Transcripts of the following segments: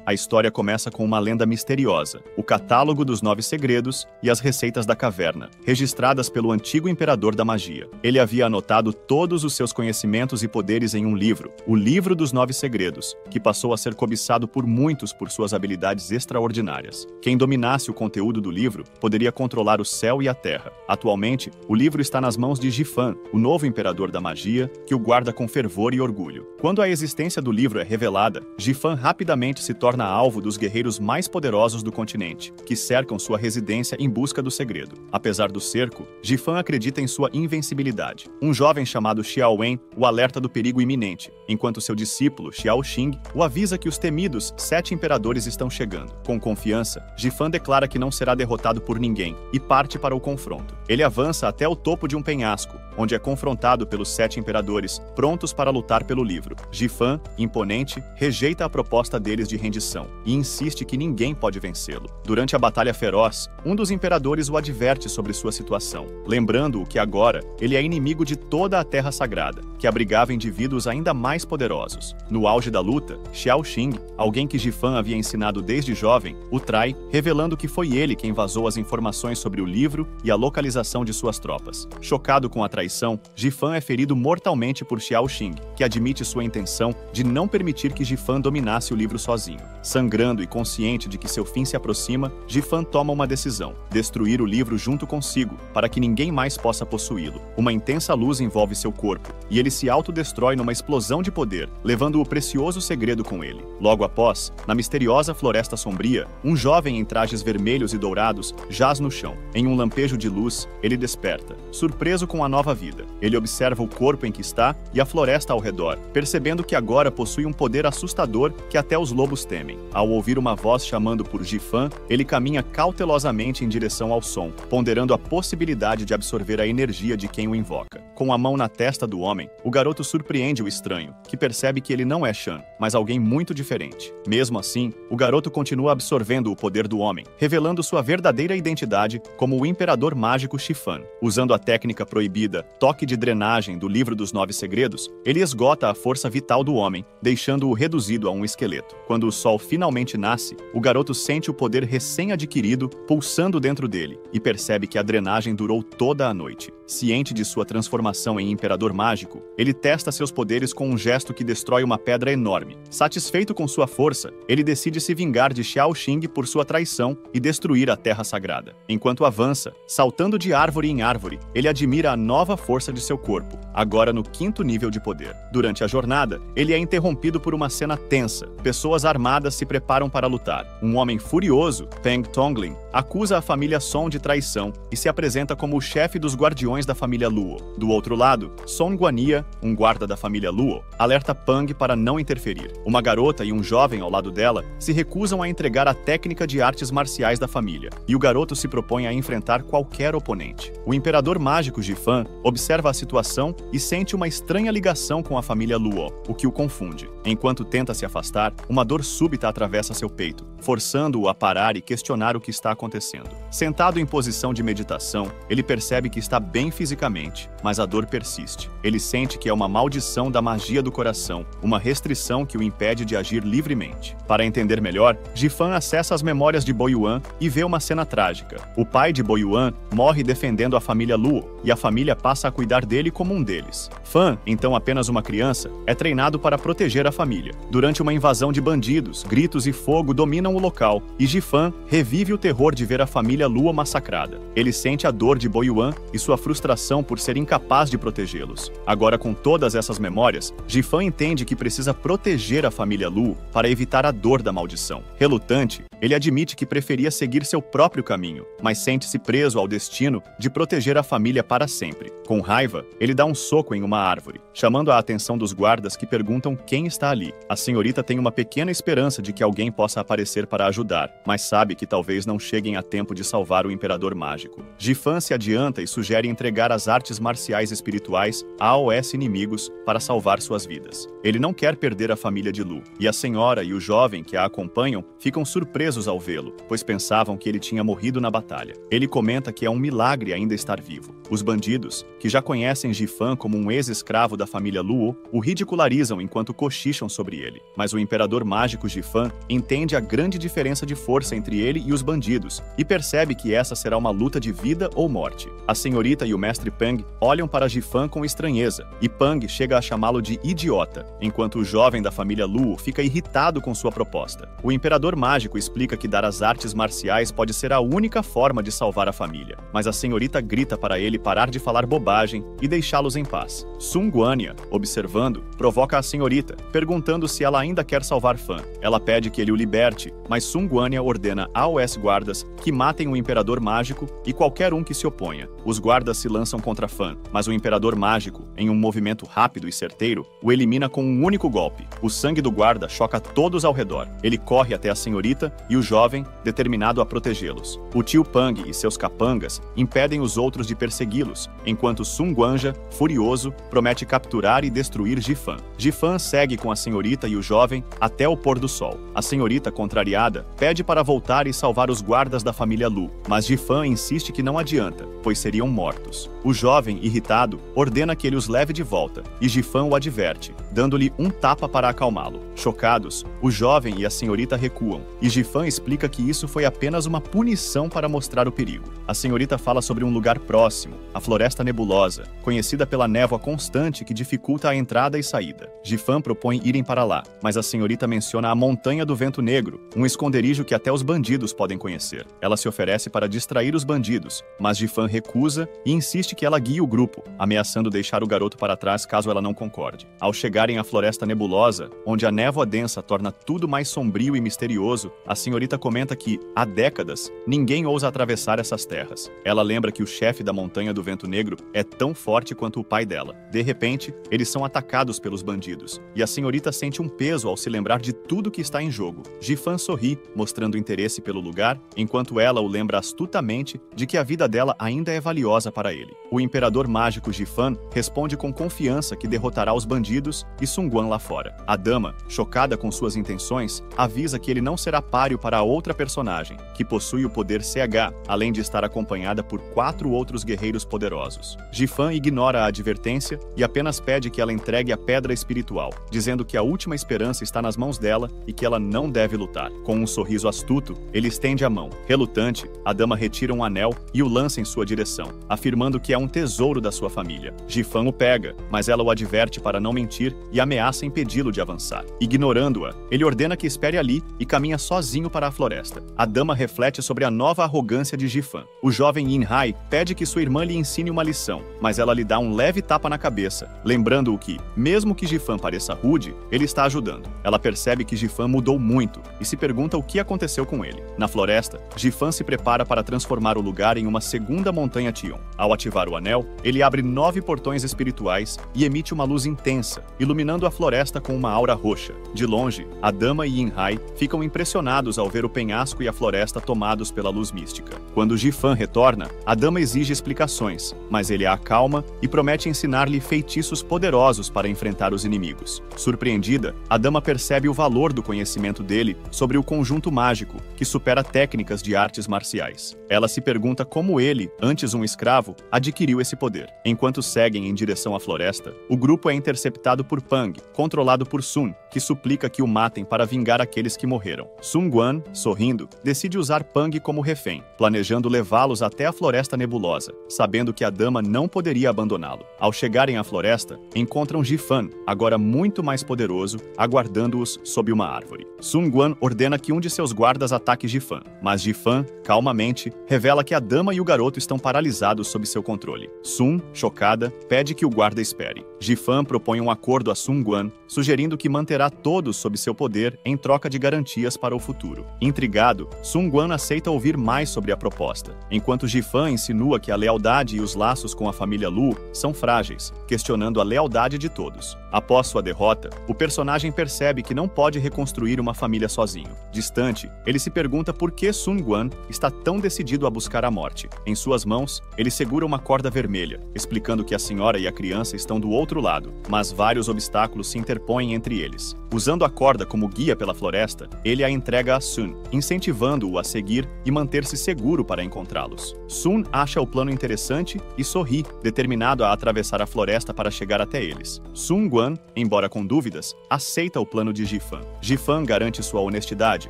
A história começa com uma lenda misteriosa, o Catálogo dos 9 Segredos e as Receitas da Caverna, registradas pelo antigo imperador da magia. Ele havia anotado todos os seus conhecimentos e poderes em um livro, o Livro dos 9 Segredos, que passou a ser cobiçado por muitos por suas habilidades extraordinárias. Quem dominasse o conteúdo do livro poderia controlar o céu e a terra. Atualmente, o livro está nas mãos de Jifan, o novo imperador da magia, que o guarda com fervor e orgulho. Quando a existência do livro é revelada, Jifan rapidamente se torna alvo dos guerreiros mais poderosos do continente, que cercam sua residência em busca do segredo. Apesar do cerco, Jifan acredita em sua invencibilidade. Um jovem chamado Xiao Wen o alerta do perigo iminente, enquanto seu discípulo, Xiao Xing, o avisa que os temidos 7 imperadores estão chegando. Com confiança, Jifan declara que não será derrotado por ninguém e parte para o confronto. Ele avança até o topo de um penhasco, onde é confrontado pelos 7 imperadores, prontos para lutar pelo livro. Jifan, imponente, rejeita a proposta deles de rendição e insiste que ninguém pode vencê-lo. Durante a batalha feroz, um dos imperadores o adverte sobre sua situação, lembrando-o que agora ele é inimigo de toda a Terra Sagrada, que abrigava indivíduos ainda mais poderosos. No auge da luta, Xiao Xing, alguém que Jifan havia ensinado desde jovem, o trai, revelando que foi ele quem vazou as informações sobre o livro e a localização de suas tropas. Chocado com a traição, Jifan é ferido mortalmente por Xiao Xing, que admite sua intenção de não permitir que Jifan dominasse o livro sozinho. Sangrando e consciente de que seu fim se aproxima, Jifan toma uma decisão: destruir o livro junto consigo, para que ninguém mais possa possuí-lo. Uma intensa luz envolve seu corpo, e ele se autodestrói numa explosão de poder, levando o precioso segredo com ele. Logo após, na misteriosa floresta sombria, um jovem em trajes vermelhos e dourados jaz no chão. Em um lampejo de luz, ele desperta, surpreso com a nova vida. Ele observa o corpo em que está e a floresta ao redor, percebendo que agora possui um poder assustador que até os lobos temem. Ao ouvir uma voz chamando por Jifan, ele caminha cautelosamente em direção ao som, ponderando a possibilidade de absorver a energia de quem o invoca. Com a mão na testa do homem, o garoto surpreende o estranho, que percebe que ele não é Shan, mas alguém muito diferente. Mesmo assim, o garoto continua absorvendo o poder do homem, revelando sua verdadeira identidade como o imperador mágico Xifan. Usando a técnica proibida Toque de Drenagem do Livro dos 9 Segredos, ele esgota a força vital do homem, deixando-o reduzido a um esqueleto. Quando o sol finalmente nasce, o garoto sente o poder recém-adquirido pulsando dentro dele e percebe que a drenagem durou toda a noite. Ciente de sua transformação em imperador mágico, ele testa seus poderes com um gesto que destrói uma pedra enorme. Satisfeito com sua força, ele decide se vingar de Xiao Xing por sua traição e destruir a Terra Sagrada. Enquanto avança, saltando de árvore em árvore, ele admira a nova força de seu corpo, agora no 5º nível de poder. Durante a jornada, ele é interrompido por uma cena tensa. Pessoas armadas se preparam para lutar. Um homem furioso, Peng Tongling, acusa a família Song de traição e se apresenta como o chefe dos guardiões da família Luo. Do outro lado, Song Guania, um guarda da família Luo, alerta Pang para não interferir. Uma garota e um jovem ao lado dela se recusam a entregar a técnica de artes marciais da família, e o garoto se propõe a enfrentar qualquer oponente. O imperador mágico Jifan observa a situação e sente uma estranha ligação com a família Luo, o que o confunde. Enquanto tenta se afastar, uma dor súbita atravessa seu peito, forçando-o a parar e questionar o que está acontecendo. Sentado em posição de meditação, ele percebe que está bem fisicamente, mas a dor persiste. Ele sente que é uma maldição da magia do coração, uma restrição que o impede de agir livremente. Para entender melhor, Jifan acessa as memórias de Bo Yuan e vê uma cena trágica. O pai de Bo Yuan morre defendendo a família Luo, e a família passa a cuidar dele como um deles. Fan, então apenas uma criança, é treinado para proteger a família. Durante uma invasão de bandidos, gritos e fogo dominam o local, e Jifan revive o terror de ver a família Luo massacrada. Ele sente a dor de Bo Yuan e sua frustração por ser incapaz de protegê-los. Agora, com todas essas memórias, Jifan entende que precisa proteger a família Luo para evitar a dor da maldição. Relutante, ele admite que preferia seguir seu próprio caminho, mas sente-se preso ao destino de proteger a família para sempre. Com raiva, ele dá um soco em uma árvore, chamando a atenção dos guardas que perguntam quem está ali. A senhorita tem uma pequena esperança de que alguém possa aparecer oferecer para ajudar, mas sabe que talvez não cheguem a tempo de salvar o Imperador Mágico. Jifan se adianta e sugere entregar as artes marciais espirituais a AOS inimigos para salvar suas vidas. Ele não quer perder a família de Lu, e a senhora e o jovem que a acompanham ficam surpresos ao vê-lo, pois pensavam que ele tinha morrido na batalha. Ele comenta que é um milagre ainda estar vivo. Os bandidos, que já conhecem Jifan como um ex-escravo da família Luo, o ridicularizam enquanto cochicham sobre ele. Mas o Imperador Mágico Jifan entende a grande diferença de força entre ele e os bandidos, e percebe que essa será uma luta de vida ou morte. A senhorita e o mestre Pang olham para Jifan com estranheza, e Pang chega a chamá-lo de idiota, enquanto o jovem da família Luo fica irritado com sua proposta. O Imperador Mágico explica que dar as artes marciais pode ser a única forma de salvar a família, mas a senhorita grita para ele parar de falar bobagem e deixá-los em paz. Sun Guanya, observando, provoca a senhorita, perguntando se ela ainda quer salvar Fan. Ela pede que ele o liberte, mas Sun Guanya ordena AOS guardas que matem o Imperador Mágico e qualquer um que se oponha. Os guardas se lançam contra Fan, mas o Imperador Mágico, em um movimento rápido e certeiro, o elimina com um único golpe. O sangue do guarda choca todos ao redor. Ele corre até a senhorita e o jovem, determinado a protegê-los. O tio Pang e seus capangas impedem os outros de persegui-los, enquanto Sun Guanja, furioso, promete capturar e destruir Jifan. Jifan segue com a senhorita e o jovem até o pôr do sol. A senhorita, contrariada, pede para voltar e salvar os guardas da família Lu, mas Jifan insiste que não adianta, pois seriam mortos. O jovem, irritado, ordena que ele os leve de volta, e Jifan o adverte, dando-lhe um tapa para acalmá-lo. Chocados, o jovem e a senhorita recuam, e Jifan explica que isso foi apenas uma punição para mostrar o perigo. A senhorita fala sobre um lugar próximo, a Floresta Nebulosa, conhecida pela névoa constante que dificulta a entrada e saída. Jifan propõe irem para lá, mas a senhorita menciona a Montanha do Vento Negro, um esconderijo que até os bandidos podem conhecer. Ela se oferece para distrair os bandidos, mas Jifan recusa e insiste que ela guie o grupo, ameaçando deixar o garoto para trás caso ela não concorde. Ao chegarem à Floresta Nebulosa, onde a névoa densa torna tudo mais sombrio e misterioso, a senhorita comenta que, há décadas, ninguém ousa atravessar essas terras. Ela lembra que o chefe da Montanha do Vento Negro é tão forte quanto o pai dela. De repente, eles são atacados pelos bandidos, e a senhorita sente um peso ao se lembrar de tudo que está em jogo. Jifan sorri, mostrando interesse pelo lugar, enquanto ela o lembra astutamente de que a vida dela ainda é valiosa para ele. O Imperador Mágico Jifan responde com confiança que derrotará os bandidos e Sun Guan lá fora. A dama, chocada com suas intenções, avisa que ele não será páreo para a outra personagem, que possui o poder CH, além de estar acompanhada por 4 outros guerreiros poderosos. Jifan ignora a advertência e apenas pede que ela entregue a pedra espiritual, dizendo que a última esperança está nas mãos dela e que ela não deve lutar. Com um sorriso astuto, ele estende a mão. Relutante, a dama retira um anel e o lança em sua direção, afirmando que é um tesouro da sua família. Jifan o pega, mas ela o adverte para não mentir e ameaça impedi-lo de avançar. Ignorando-a, ele ordena que espere ali e caminha sozinho para a floresta. A dama reflete sobre a nova arrogância de Jifan. O jovem Yinhai pede que sua irmã lhe ensine uma lição, mas ela lhe dá um leve tapa na cabeça, lembrando-o que, mesmo que Jifan pareça rude, ele está ajudando. Ela percebe que Jifan mudou muito e se pergunta o que aconteceu com ele. Na floresta, Jifan se prepara para transformar o lugar em uma segunda montanha Tion. Ao ativar o anel, ele abre 9 portões espirituais e emite uma luz intensa, iluminando a floresta com uma aura roxa. De longe, a dama e Yinhai ficam impressionados ao ver o penhasco e a floresta tomados pela luz mística. Quando Jifan retorna, a dama exige explicações, mas ele a acalma e promete ensinar-lhe feitiços poderosos para enfrentar os inimigos. Surpreendida, a dama percebe o valor do conhecimento dele sobre o conjunto mágico, que supera técnicas de artes marciais. Ela se pergunta como ele, antes um escravo, adquiriu esse poder. Enquanto seguem em direção à floresta, o grupo é interceptado por Pang, controlado por Sun, que suplica que o matem para vingar aqueles que morreram. Sun Guan, sorrindo, decide usar Pang como refém, planejando levá-los até a Floresta Nebulosa, sabendo que a dama não poderia abandoná-lo. Ao chegarem à floresta, encontram Jifan, agora muito mais poderoso, aguardando-os sob uma árvore. Sun Guan ordena que um de seus guardas ataque Jifan, mas Jifan, calmamente, revela que a dama e o garoto estão paralisados sob seu controle. Sun, chocada, pede que o guarda espere. Jifan propõe um acordo a Sun Guan sugerindo que manterá todos sob seu poder em troca de garantias para o futuro. Intrigado, Sun Quan aceita ouvir mais sobre a proposta, enquanto Jifan insinua que a lealdade e os laços com a família Lu são frágeis, questionando a lealdade de todos. Após sua derrota, o personagem percebe que não pode reconstruir uma família sozinho. Distante, ele se pergunta por que Sun Quan está tão decidido a buscar a morte. Em suas mãos, ele segura uma corda vermelha, explicando que a senhora e a criança estão do outro lado, mas vários obstáculos se interpõem entre eles. Usando a corda como guia pela floresta, ele a entrega a Sun, incentivando-o a seguir e manter-se seguro para encontrá-los. Sun acha o plano interessante e sorri, determinado a atravessar a floresta para chegar até eles. Sun Quan, embora com dúvidas, aceita o plano de Jifan. Jifan garante sua honestidade,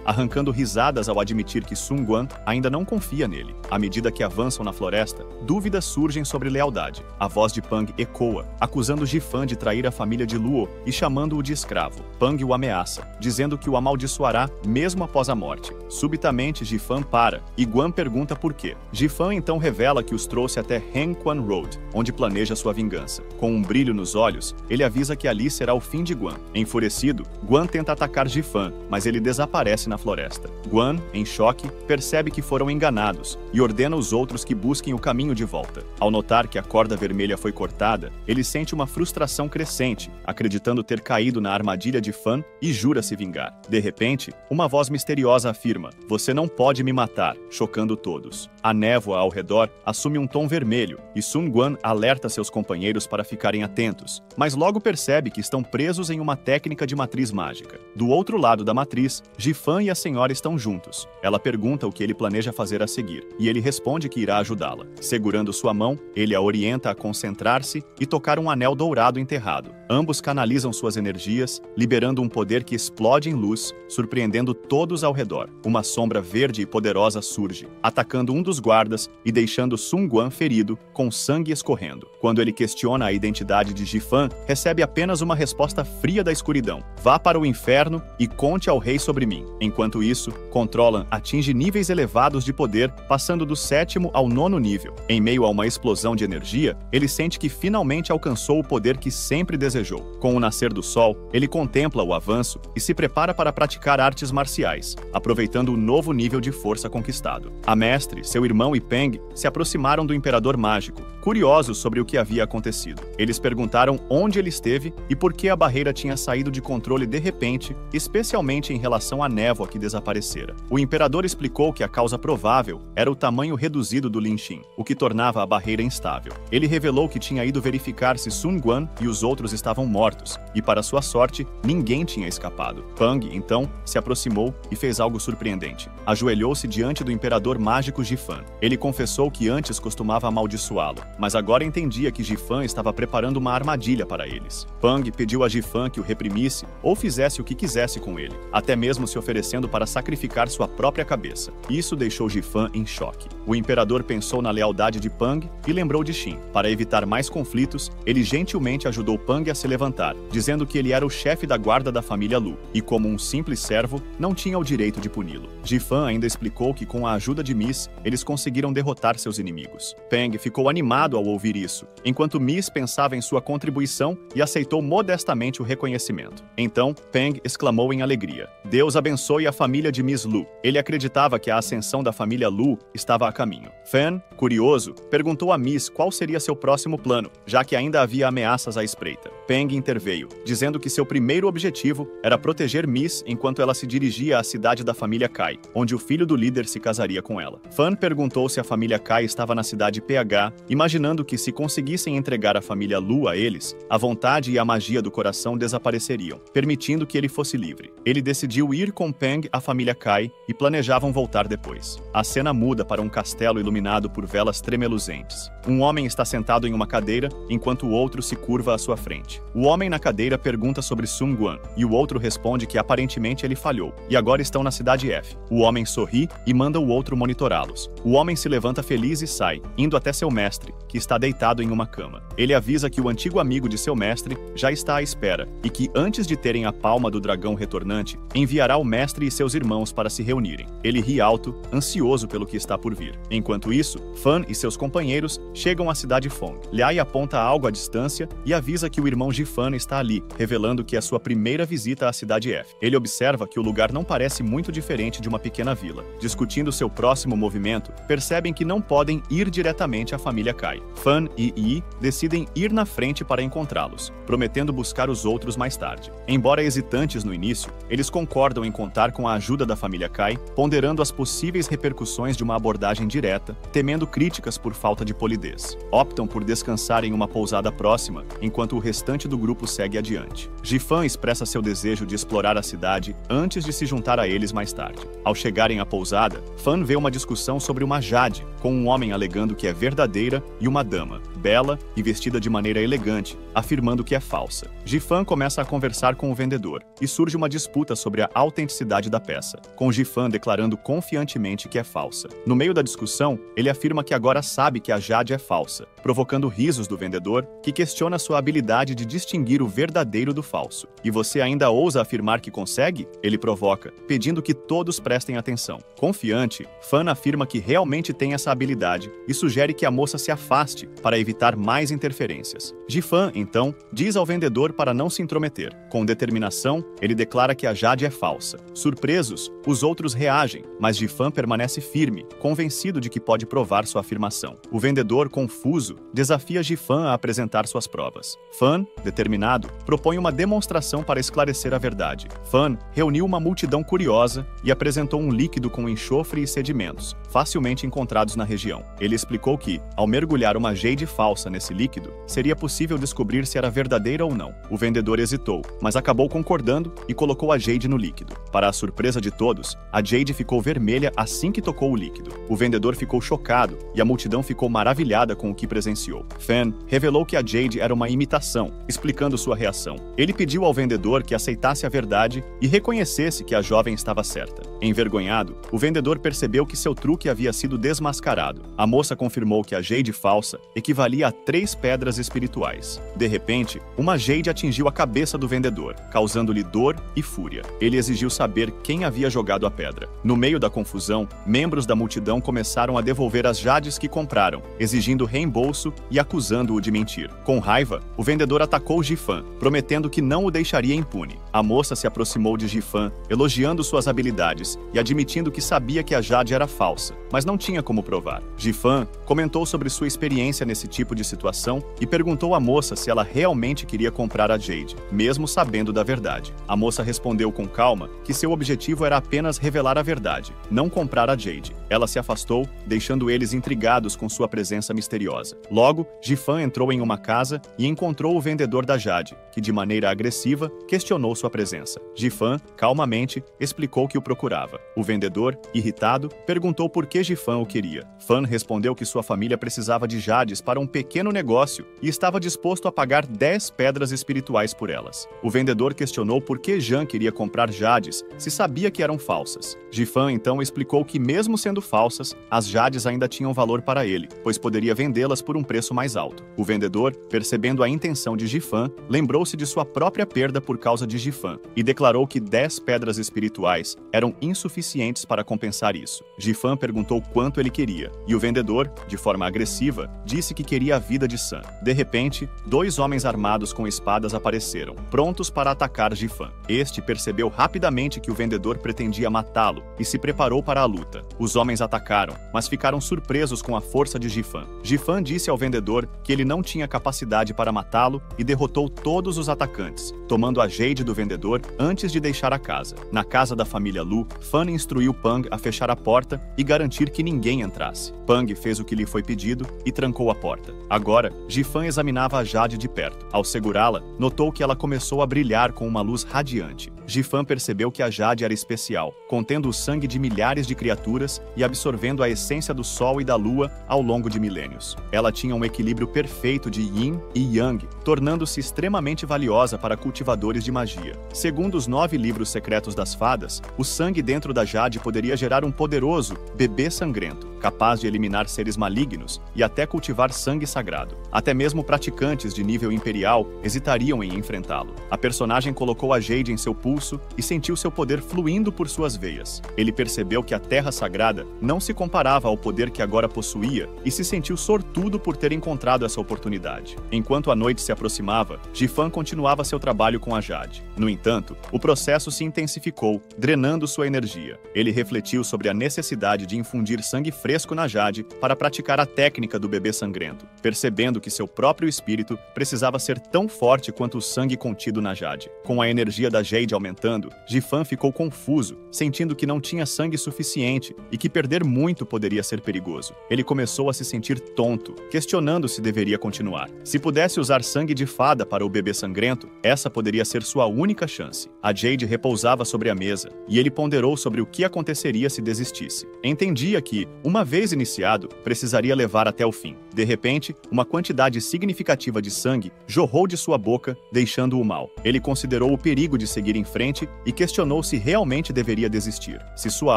arrancando risadas ao admitir que Sun Quan ainda não confia nele. À medida que avançam na floresta, dúvidas surgem sobre lealdade. A voz de Pang ecoa, acusando Jifan de trair a família de Luo e chamando-o de escravo. Pang o ameaça, dizendo que o amaldiçoará mesmo após a morte. Subitamente, Jifan para, e Guan pergunta por quê. Jifan então revela que os trouxe até Hengquan Road, onde planeja sua vingança. Com um brilho nos olhos, ele avisa que ali será o fim de Guan. Enfurecido, Guan tenta atacar Jifan, mas ele desaparece na floresta. Guan, em choque, percebe que foram enganados e ordena os outros que busquem o caminho de volta. Ao notar que a corda vermelha foi cortada, ele sente uma frustração crescente, acreditando ter caído na armadilha de Fan e jura se vingar. De repente, uma voz misteriosa afirma: "Você não pode me matar", chocando todos. A névoa ao redor assume um tom vermelho e Sun Quan alerta seus companheiros para ficarem atentos, mas logo percebe que estão presos em uma técnica de matriz mágica. Do outro lado da matriz, Jifan e a senhora estão juntos. Ela pergunta o que ele planeja fazer a seguir, e ele responde que irá ajudá-la. Segurando sua mão, ele a orienta a concentrar-se e tocar um anel dourado enterrado. Ambos canalizam suas energias, liberando um poder que explode em luz, surpreendendo todos ao redor. Uma sombra verde e poderosa surge, atacando um dos guardas e deixando Sun Quan ferido, com sangue escorrendo. Quando ele questiona a identidade de Jifan, recebe apenas uma resposta fria da escuridão: "Vá para o inferno e conte ao rei sobre mim." Enquanto isso, Controlan atinge níveis elevados de poder, passando do 7º ao 9º nível. Em meio a uma explosão de energia, ele sente que finalmente alcançou o poder que sempre desejou. Com o nascer do sol, ele contempla o avanço e se prepara para praticar artes marciais, aproveitando o novo nível de força conquistado. A mestre, seu irmão e Peng se aproximaram do Imperador Mágico, curiosos sobre o que havia acontecido. Eles perguntaram onde ele esteve e por que a barreira tinha saído de controle de repente, especialmente em relação à névoa que desaparecera. O Imperador explicou que a causa provável era o tamanho reduzido do Lin Xin, o que tornava a barreira instável. Ele revelou que tinha ido verificar se Sun Quan e os outros estavam mortos, e para sua sorte, ninguém tinha escapado. Pang, então, se aproximou e fez algo surpreendente. Ajoelhou-se diante do Imperador Mágico Jifan. Ele confessou que antes costumava amaldiçoá-lo, mas agora entendia que Jifan estava preparando uma armadilha para eles. Pang pediu a Jifan que o reprimisse ou fizesse o que quisesse com ele, até mesmo se oferecendo para sacrificar sua própria cabeça. Isso deixou Jifan em choque. O Imperador pensou na lealdade de Pang e lembrou de Xin. Para evitar mais conflitos, ele gentilmente ajudou Pang a se levantar, dizendo que ele era o chefe da guarda da família Lu, e como um simples servo, não tinha o direito de puni-lo. Jifan ainda explicou que com a ajuda de Miss, eles conseguiram derrotar seus inimigos. Pang ficou animado ao ouvir isso, enquanto Miss pensava em sua contribuição e aceitou modestamente o reconhecimento. Então, Pang exclamou em alegria: "Deus abençoe a família de Miss Lu." Ele acreditava que a ascensão da família Lu estava a caminho. Fan, curioso, perguntou a Miss qual seria seu próximo plano, já que ainda havia ameaças à espreita. Pang interveio, dizendo que seu primeiro objetivo era proteger Miss enquanto ela se dirigia à cidade da família Kai, onde o filho do líder se casaria com ela. Fan perguntou se a família Kai estava na cidade PH, imaginando que se conseguissem entregar a família Lu a eles, a vontade e a magia do coração desapareceriam, permitindo que ele fosse livre. Ele decidiu ir com Pang à família Kai e planejavam voltar depois. A cena muda para um castelo iluminado por velas tremeluzentes. Um homem está sentado em uma cadeira, enquanto o outro se curva à sua frente. O homem na cadeira pergunta sobre Sun Quan, e o outro responde que aparentemente ele falhou, e agora estão na cidade F. O homem sorri e manda o outro monitorá-los. O homem se levanta feliz e sai, indo até seu mestre, que está deitado em uma cama. Ele avisa que o antigo amigo de seu mestre já está à espera, e que antes de terem a palma do dragão retornante, enviará o mestre e seus irmãos para se reunirem. Ele ri alto, ansioso pelo que está por vir. dormir. Enquanto isso, Fan e seus companheiros chegam à cidade Fong. Liai aponta algo à distância e avisa que o irmão Jifan está ali, revelando que é sua primeira visita à cidade F. Ele observa que o lugar não parece muito diferente de uma pequena vila. Discutindo seu próximo movimento, percebem que não podem ir diretamente à família Kai. Fan e Yi decidem ir na frente para encontrá-los, prometendo buscar os outros mais tarde. Embora hesitantes no início, eles concordam em contar com a ajuda da família Kai, ponderando as possíveis repercussões de uma abordagem direta, temendo críticas por falta de polidez. Optam por descansar em uma pousada próxima, enquanto o restante do grupo segue adiante. Jifan expressa seu desejo de explorar a cidade antes de se juntar a eles mais tarde. Ao chegarem à pousada, Fan vê uma discussão sobre uma jade, com um homem alegando que é verdadeira e uma dama, bela e vestida de maneira elegante, afirmando que é falsa. Jifan começa a conversar com o vendedor, e surge uma disputa sobre a autenticidade da peça, com Jifan declarando confiantemente que é falsa. No meio da discussão, ele afirma que agora sabe que a jade é falsa, provocando risos do vendedor, que questiona sua habilidade de distinguir o verdadeiro do falso. E você ainda ousa afirmar que consegue? Ele provoca, pedindo que todos prestem atenção. Confiante, Fan afirma que realmente tem essa habilidade e sugere que a moça se afaste para evitar mais interferências. Jifan, então, diz ao vendedor para não se intrometer. Com determinação, ele declara que a jade é falsa. Surpresos, os outros reagem, mas Jifan permanece firme, convencido de que pode provar sua afirmação. O vendedor, confuso, desafia Jifan a apresentar suas provas. Fan, determinado, propõe uma demonstração para esclarecer a verdade. Fan reuniu uma multidão curiosa e apresentou um líquido com enxofre e sedimentos, facilmente encontrados na região. Ele explicou que, ao mergulhar uma jade falsa nesse líquido, seria possível descobrir se era verdadeira ou não. O vendedor hesitou, mas acabou concordando e colocou a jade no líquido. Para a surpresa de todos, a jade ficou vermelha assim que tocou o líquido. O vendedor ficou chocado e a multidão ficou maravilhada com o que presenciou. Fan revelou que a jade era uma imitação, explicando sua reação. Ele pediu ao vendedor que aceitasse a verdade e reconhecesse que a jovem estava certa. Envergonhado, o vendedor percebeu que seu truque havia sido desmascarado. A moça confirmou que a jade falsa equivalia a 3 pedras espirituais. De repente, uma jade atingiu a cabeça do vendedor, causando-lhe dor e fúria. Ele exigiu saber quem havia jogado a pedra. No meio da confusão, membros da multidão começaram a devolver as jades que compraram, exigindo reembolso e acusando-o de mentir. Com raiva, o vendedor atacou Jifan, prometendo que não o deixaria impune. A moça se aproximou de Jifan, elogiando suas habilidades e admitindo que sabia que a jade era falsa, mas não tinha como provar. Jifan comentou sobre sua experiência nesse tipo de situação e perguntou à moça se ela realmente queria comprar a jade, mesmo sabendo da verdade. A moça respondeu com calma que seu objetivo era apenas revelar a verdade, não comprar a jade. Ela se afastou, deixando eles intrigados com sua presença misteriosa. Logo, Jifan entrou em uma casa e encontrou o vendedor da jade, que de maneira agressiva questionou sua presença. Jifan, calmamente, explicou que o procurava. O vendedor, irritado, perguntou por que Jifan o queria. Fan respondeu que sua família precisava de jades para um pequeno negócio e estava disposto a pagar 10 pedras espirituais por elas. O vendedor questionou por que Jan queria comprar jades se sabia que eram falsas. Jifan então explicou que, mesmo sendo falsas, as jades ainda tinham valor para ele, pois poderia vendê-las por um preço mais alto. O vendedor, percebendo a intenção de Jifan, lembrou-se de sua própria perda por causa de Jifan e declarou que 10 pedras espirituais eram insuficientes para compensar isso. Jifan perguntou quanto ele queria, e o vendedor, de forma agressiva, disse que queria a vida de San. De repente, 2 homens armados com espadas apareceram, prontos para atacar Jifan. Este percebeu rapidamente que o vendedor pretendia matá-lo e se preparou para a luta. Os homens atacaram, mas ficaram surpresos com a força de Jifan. Jifan disse ao vendedor que ele não tinha capacidade para matá-lo e derrotou todos os atacantes, tomando a jade do vendedor antes de deixar a casa. Na casa da família Lu, Fan instruiu Pang a fechar a porta e garantir que ninguém entrasse. Pang fez o que lhe foi pedido e trancou a porta. Agora, Jifan examinava a jade de perto. Ao segurá-la, notou que ela começou a brilhar com uma luz radiante. Jifan percebeu que a jade era especial, contendo o sangue de milhares de criaturas e absorvendo a essência do sol e da lua ao longo de milênios. Ela tinha um equilíbrio perfeito de yin e yang, tornando-se extremamente valiosa para cultivadores de magia. energia. Segundo os 9 livros secretos das fadas, o sangue dentro da Jade poderia gerar um poderoso bebê sangrento, capaz de eliminar seres malignos e até cultivar sangue sagrado. Até mesmo praticantes de nível imperial hesitariam em enfrentá-lo. A personagem colocou a Jade em seu pulso e sentiu seu poder fluindo por suas veias. Ele percebeu que a Terra Sagrada não se comparava ao poder que agora possuía e se sentiu sortudo por ter encontrado essa oportunidade. Enquanto a noite se aproximava, Jifan continuava seu trabalho com a Jade. No entanto, o processo se intensificou, drenando sua energia. Ele refletiu sobre a necessidade de infundir sangue fresco na Jade para praticar a técnica do bebê sangrento, percebendo que seu próprio espírito precisava ser tão forte quanto o sangue contido na Jade. Com a energia da Jade aumentando, Jifan ficou confuso, sentindo que não tinha sangue suficiente e que perder muito poderia ser perigoso. Ele começou a se sentir tonto, questionando se deveria continuar. Se pudesse usar sangue de fada para o bebê sangrento, essa poderia ser sua única chance. A Jade repousava sobre a mesa, e ele ponderou sobre o que aconteceria se desistisse. Entendia que, uma vez iniciado, precisaria levar até o fim. De repente, uma quantidade significativa de sangue jorrou de sua boca, deixando-o mal. Ele considerou o perigo de seguir em frente e questionou se realmente deveria desistir. Se sua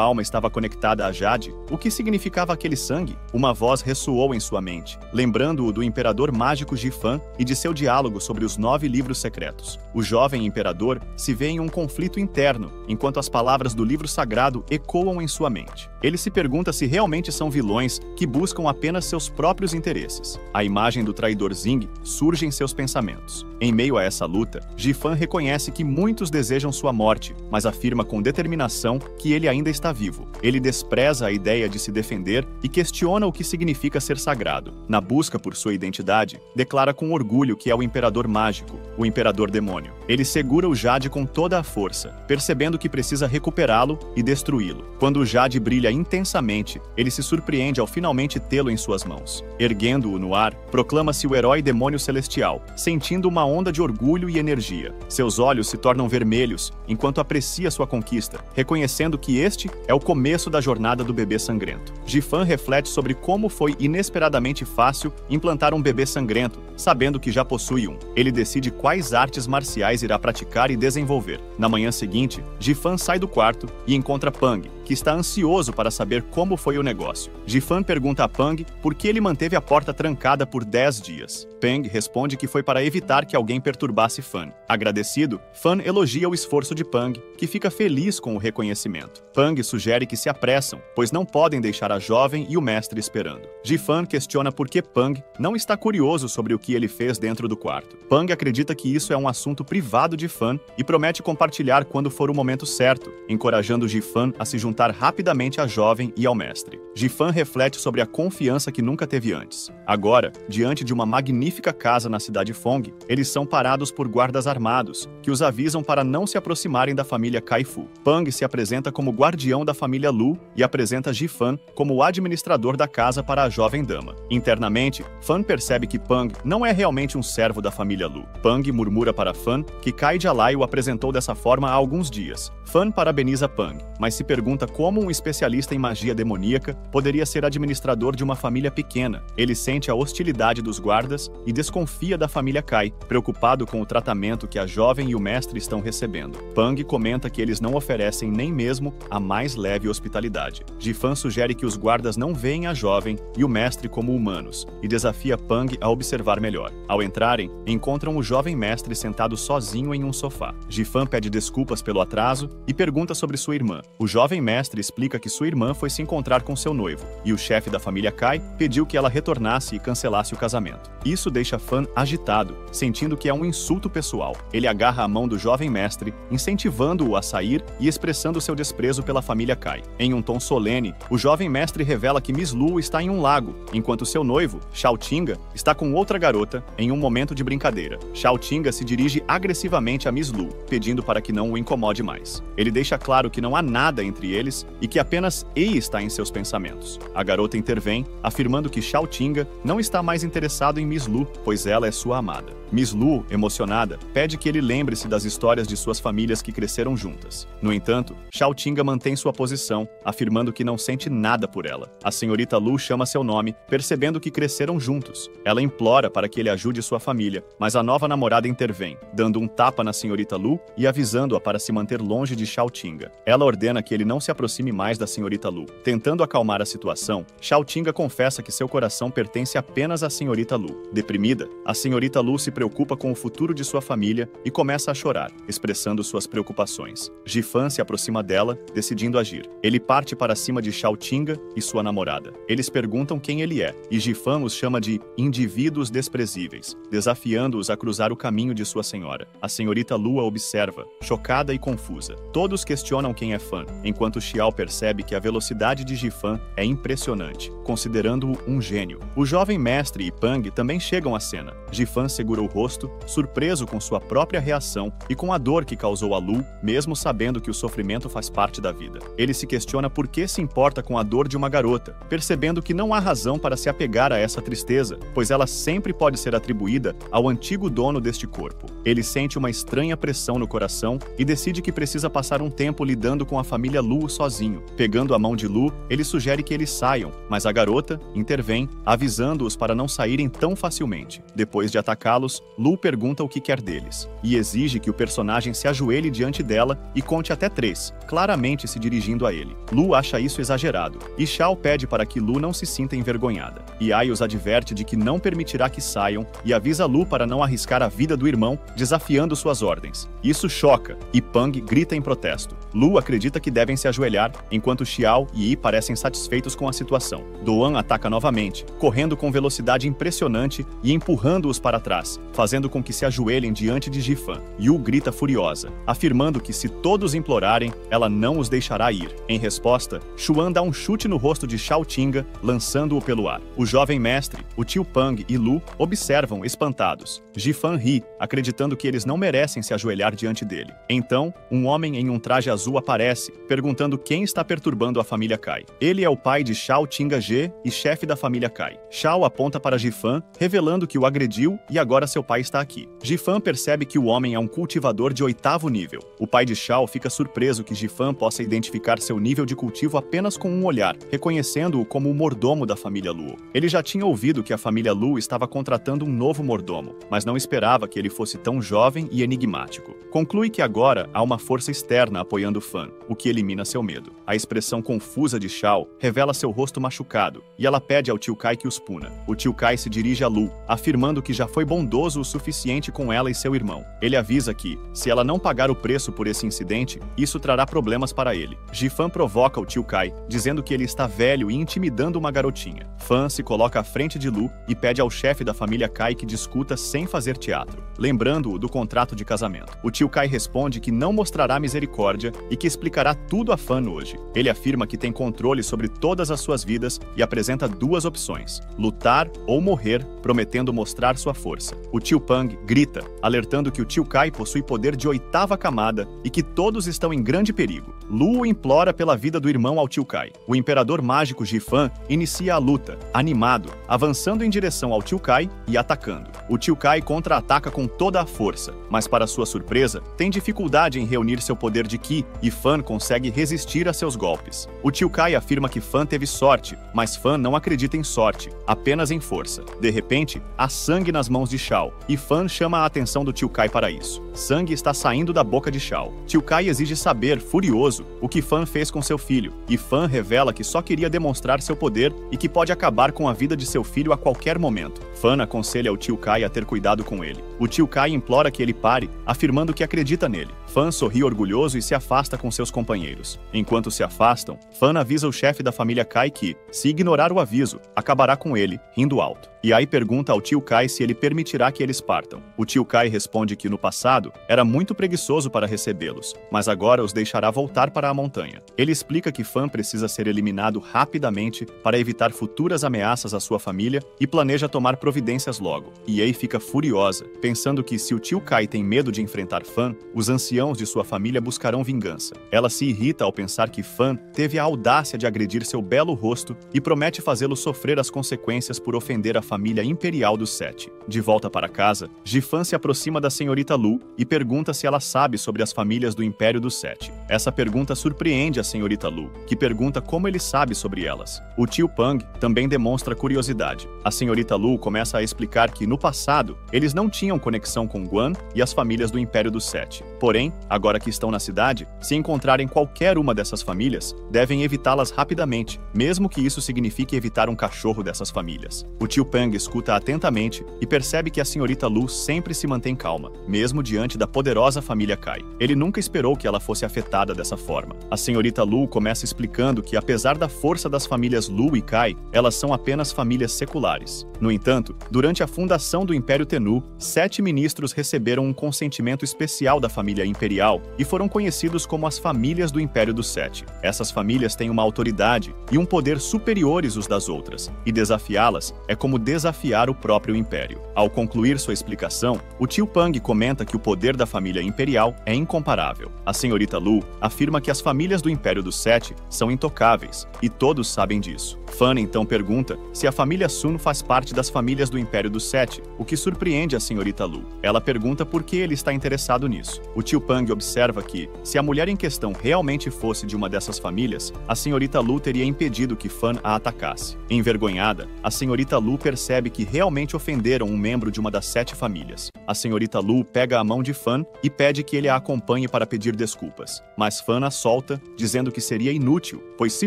alma estava conectada a Jade, o que significava aquele sangue? Uma voz ressoou em sua mente, lembrando-o do imperador mágico Jifan e de seu diálogo sobre os 9 livros secretos. O jovem imperador se vê em um conflito interno, enquanto as palavras do livro sagrado ecoam em sua mente. Ele se pergunta se realmente são vilões que buscam apenas seus próprios interesses. A imagem do traidor Zing surge em seus pensamentos. Em meio a essa luta, Jifan reconhece que muitos desejam sua morte, mas afirma com determinação que ele ainda está vivo. Ele despreza a ideia de se defender e questiona o que significa ser sagrado. Na busca por sua identidade, declara com orgulho que é o imperador mágico, o imperador demônio. Ele segura o Jade com toda a força, percebendo que precisa recuperá-lo e destruí-lo. Quando o Jade brilha intensamente, ele se surpreende ao finalmente tê-lo em suas mãos. Erguendo-o no ar, proclama-se o herói demônio celestial, sentindo uma onda de orgulho e energia. Seus olhos se tornam vermelhos enquanto aprecia sua conquista, reconhecendo que este é o começo da jornada do bebê sangrento. Jifan reflete sobre como foi inesperadamente fácil implantar um bebê sangrento, sabendo que já possui um. Ele decide quais artes marciais irá praticar e desenvolver. Na manhã seguinte, Jifan sai do quarto e encontra Pang, que está ansioso para saber como foi o negócio. Jifan pergunta a Pang por que ele manteve a porta trancada por 10 dias. Pang responde que foi para evitar que alguém perturbasse Fan. Agradecido, Fan elogia o esforço de Pang, que fica feliz com o reconhecimento. Pang sugere que se apressam, pois não podem deixar a jovem e o mestre esperando. Jifan questiona por que Pang não está curioso sobre o que ele fez dentro do quarto. Pang acredita que isso é um assunto privado de Fan e promete compartilhar quando for o momento certo, encorajando Jifan a se juntar rapidamente à jovem e ao mestre. Jifan reflete sobre a confiança que nunca teve antes. Agora, diante de uma magnífica casa na cidade Fong, eles são parados por guardas armados, que os avisam para não se aproximarem da família Kaifu. Pang se apresenta como guardião da família Lu e apresenta Jifan como o administrador da casa para a jovem dama. Internamente, Fan percebe que Pang não é realmente um servo da família Lu. Pang murmura para Fan que Kai Jalai o apresentou dessa forma há alguns dias. Fan parabeniza Pang, mas se pergunta como um especialista em magia demoníaca poderia ser administrador de uma família pequena. Ele sente a hostilidade dos guardas e desconfia da família Kai, preocupado com o tratamento que a jovem e o mestre estão recebendo. Pang comenta que eles não oferecem nem mesmo a mais leve hospitalidade. Jifan sugere que os guardas não veem a jovem e o mestre como humanos, e desafia Pang a observar melhor. Ao entrarem, encontram o jovem mestre sentado sozinho em um sofá. Jifan pede desculpas pelo atraso e pergunta sobre sua irmã. O jovem mestre explica que sua irmã foi se encontrar com seu noivo, e o chefe da família Kai pediu que ela retornasse e cancelasse o casamento. Isso deixa Fan agitado, sentindo que é um insulto pessoal. Ele agarra a mão do jovem mestre, incentivando-o a sair e expressando seu desprezo pela família Kai. Em um tom solene, o jovem mestre revela que Miss Lu está em um lago, enquanto seu noivo, Shao Tinga, está com outra garota em um momento de brincadeira. Shao Tinga se dirige agressivamente a Miss Lu, pedindo para que não o incomode mais. Ele deixa claro que não há nada entre eles e que apenas Ei está em seus pensamentos. pensamentos. A garota intervém, afirmando que Shao Tinga não está mais interessado em Miss Lu, pois ela é sua amada. Miss Lu, emocionada, pede que ele lembre-se das histórias de suas famílias que cresceram juntas. No entanto, Shao Tinga mantém sua posição, afirmando que não sente nada por ela. A senhorita Lu chama seu nome, percebendo que cresceram juntos. Ela implora para que ele ajude sua família, mas a nova namorada intervém, dando um tapa na senhorita Lu e avisando-a para se manter longe de Shao Tinga. Ela ordena que ele não se aproxime mais da senhorita Lu. Tentando acalmar a situação, Shao Tinga confessa que seu coração pertence apenas à senhorita Lu. Deprimida, a senhorita Lu se preocupa com o futuro de sua família e começa a chorar, expressando suas preocupações. Jifan se aproxima dela, decidindo agir. Ele parte para cima de Shao Tinga e sua namorada. Eles perguntam quem ele é, e Jifan os chama de indivíduos desprezíveis, desafiando-os a cruzar o caminho de sua senhora. A senhorita Lu a observa, chocada e confusa. Todos questionam quem é Fan, enquanto Xiao percebe que a velocidade de Jifan é impressionante, considerando-o um gênio. O jovem mestre e Pang também chegam à cena. Jifan segura o rosto, surpreso com sua própria reação e com a dor que causou a Lu, mesmo sabendo que o sofrimento faz parte da vida. Ele se questiona por que se importa com a dor de uma garota, percebendo que não há razão para se apegar a essa tristeza, pois ela sempre pode ser atribuída ao antigo dono deste corpo. Ele sente uma estranha pressão no coração e decide que precisa passar um tempo lidando com a família Lu sozinho. Pegando a mão de Lu, ele sugere que eles saiam, mas a garota intervém, avisando-os para não saírem tão facilmente. Depois de atacá-los, Lu pergunta o que quer deles, e exige que o personagem se ajoelhe diante dela e conte até 3, claramente se dirigindo a ele. Lu acha isso exagerado, e Shao pede para que Lu não se sinta envergonhada. Yai os adverte de que não permitirá que saiam e avisa Lu para não arriscar a vida do irmão, desafiando suas ordens. Isso choca, e Pang grita em protesto. Lu acredita que devem se ajoelhar, enquanto Xiao e Yi parecem satisfeitos com a situação. Doan ataca novamente, correndo com velocidade impressionante e empurrando-os para trás, fazendo com que se ajoelhem diante de Jifan. Yu grita furiosa, afirmando que se todos implorarem, ela não os deixará ir. Em resposta, Xuan dá um chute no rosto de Shao Tinga, lançando-o pelo ar. O jovem mestre, o tio Pang e Lu observam espantados. Jifan ri, acreditando que eles não merecem se ajoelhar diante dele. Então, um homem em um traje azul aparece, perguntando quem está perturbando a família Kai. Ele é o pai de Shao Tinga Ge e chefe da família Kai. Shao aponta para Jifan, revelando que o agrediu e agora seu pai está aqui. Jifan percebe que o homem é um cultivador de 8º nível. O pai de Shao fica surpreso que Jifan possa identificar seu nível de cultivo apenas com um olhar, reconhecendo-o como o mordomo da família Luo. Ele já tinha ouvido que a família Lu estava contratando um novo mordomo, mas não esperava que ele fosse tão jovem e enigmático. Conclui que agora há uma força externa apoiando Fan, o que elimina seu medo. A expressão confusa de Shao revela seu rosto machucado, e ela pede ao tio Kai que os puna. O tio Kai se dirige a Lu, afirmando que já foi bondoso o suficiente com ela e seu irmão. Ele avisa que, se ela não pagar o preço por esse incidente, isso trará problemas para ele. Jifan provoca o tio Kai, dizendo que ele está velho e intimidando uma garotinha. Fan se coloca à frente de Lu e pede ao chefe da família Kai que discuta sem fazer teatro, lembrando-o do contrato de casamento. O tio Kai responde que não mostrará misericórdia e que explicará tudo a Fan hoje. Ele afirma que tem controle sobre todas as suas vidas e apresenta 2 opções: lutar ou morrer, prometendo mostrar sua força. O tio Pang grita, alertando que o tio Kai possui poder de 8ª camada e que todos estão em grande perigo. Lu implora pela vida do irmão ao tio Kai. O imperador mágico Jifan inicia a luta, animado, avançando em direção ao tio Kai e atacando. O tio Kai contra-ataca com toda a força, mas para sua surpresa, tem dificuldade em reunir seu poder de Ki e Fan consegue resistir a seus golpes. O tio Kai afirma que Fan teve sorte, mas Fan não acredita em sorte, apenas em força. De repente, há sangue nas mãos de Shao, e Fan chama a atenção do tio Kai para isso. Sangue está saindo da boca de Shao. Tio Kai exige saber, furioso, o que Fan fez com seu filho, e Fan revela que só queria demonstrar seu poder e que pode acabar com a vida de seu filho a qualquer momento. Fan aconselha o tio Kai a ter cuidado com ele. O tio Kai implora que ele pare, afirmando que acredita nele. Fan sorri orgulhoso e se afasta com seus companheiros. Enquanto se afastam, Fan avisa o chefe da família Kai que, se ignorar o aviso, acabará com ele, rindo alto. E aí pergunta ao tio Kai se ele permitirá que eles partam. O tio Kai responde que no passado era muito preguiçoso para recebê-los, mas agora os deixará voltar para a montanha. Ele explica que Fan precisa ser eliminado rapidamente para evitar futuras ameaças à sua família e planeja tomar providências logo. Ei fica furiosa, pensando que se o tio Kai tem medo de enfrentar Fan, os anciãos anciãos de sua família buscarão vingança. Ela se irrita ao pensar que Fan teve a audácia de agredir seu belo rosto e promete fazê-lo sofrer as consequências por ofender a família imperial dos Sete. De volta para casa, Jifan se aproxima da senhorita Lu e pergunta se ela sabe sobre as famílias do Império dos Sete. Essa pergunta surpreende a senhorita Lu, que pergunta como ele sabe sobre elas. O tio Pang também demonstra curiosidade. A senhorita Lu começa a explicar que, no passado, eles não tinham conexão com Guan e as famílias do Império dos Sete. Porém, agora que estão na cidade, se encontrarem qualquer uma dessas famílias, devem evitá-las rapidamente, mesmo que isso signifique evitar um cachorro dessas famílias. O tio Pang escuta atentamente e percebe que a senhorita Lu sempre se mantém calma, mesmo diante da poderosa família Kai. Ele nunca esperou que ela fosse afetada dessa forma. A senhorita Lu começa explicando que, apesar da força das famílias Lu e Kai, elas são apenas famílias seculares. No entanto, durante a fundação do Império Tennu, 7 ministros receberam um consentimento especial da família imperial e foram conhecidos como as famílias do Império dos Sete. Essas famílias têm uma autoridade e um poder superiores os das outras, e desafiá-las é como desafiar o próprio Império. Ao concluir sua explicação, o tio Pang comenta que o poder da família imperial é incomparável. A senhorita Lu afirma que as famílias do Império dos Sete são intocáveis, e todos sabem disso. Fan então pergunta se a família Sun faz parte das famílias do Império dos Sete, o que surpreende a senhorita Lu. Ela pergunta por que ele está interessado nisso. O tio Pang observa que, se a mulher em questão realmente fosse de uma dessas famílias, a senhorita Lu teria impedido que Fan a atacasse. Envergonhada, a senhorita Lu percebe que realmente ofenderam um membro de uma das 7 famílias. A senhorita Lu pega a mão de Fan e pede que ele a acompanhe para pedir desculpas. Mas Fan a solta, dizendo que seria inútil, pois se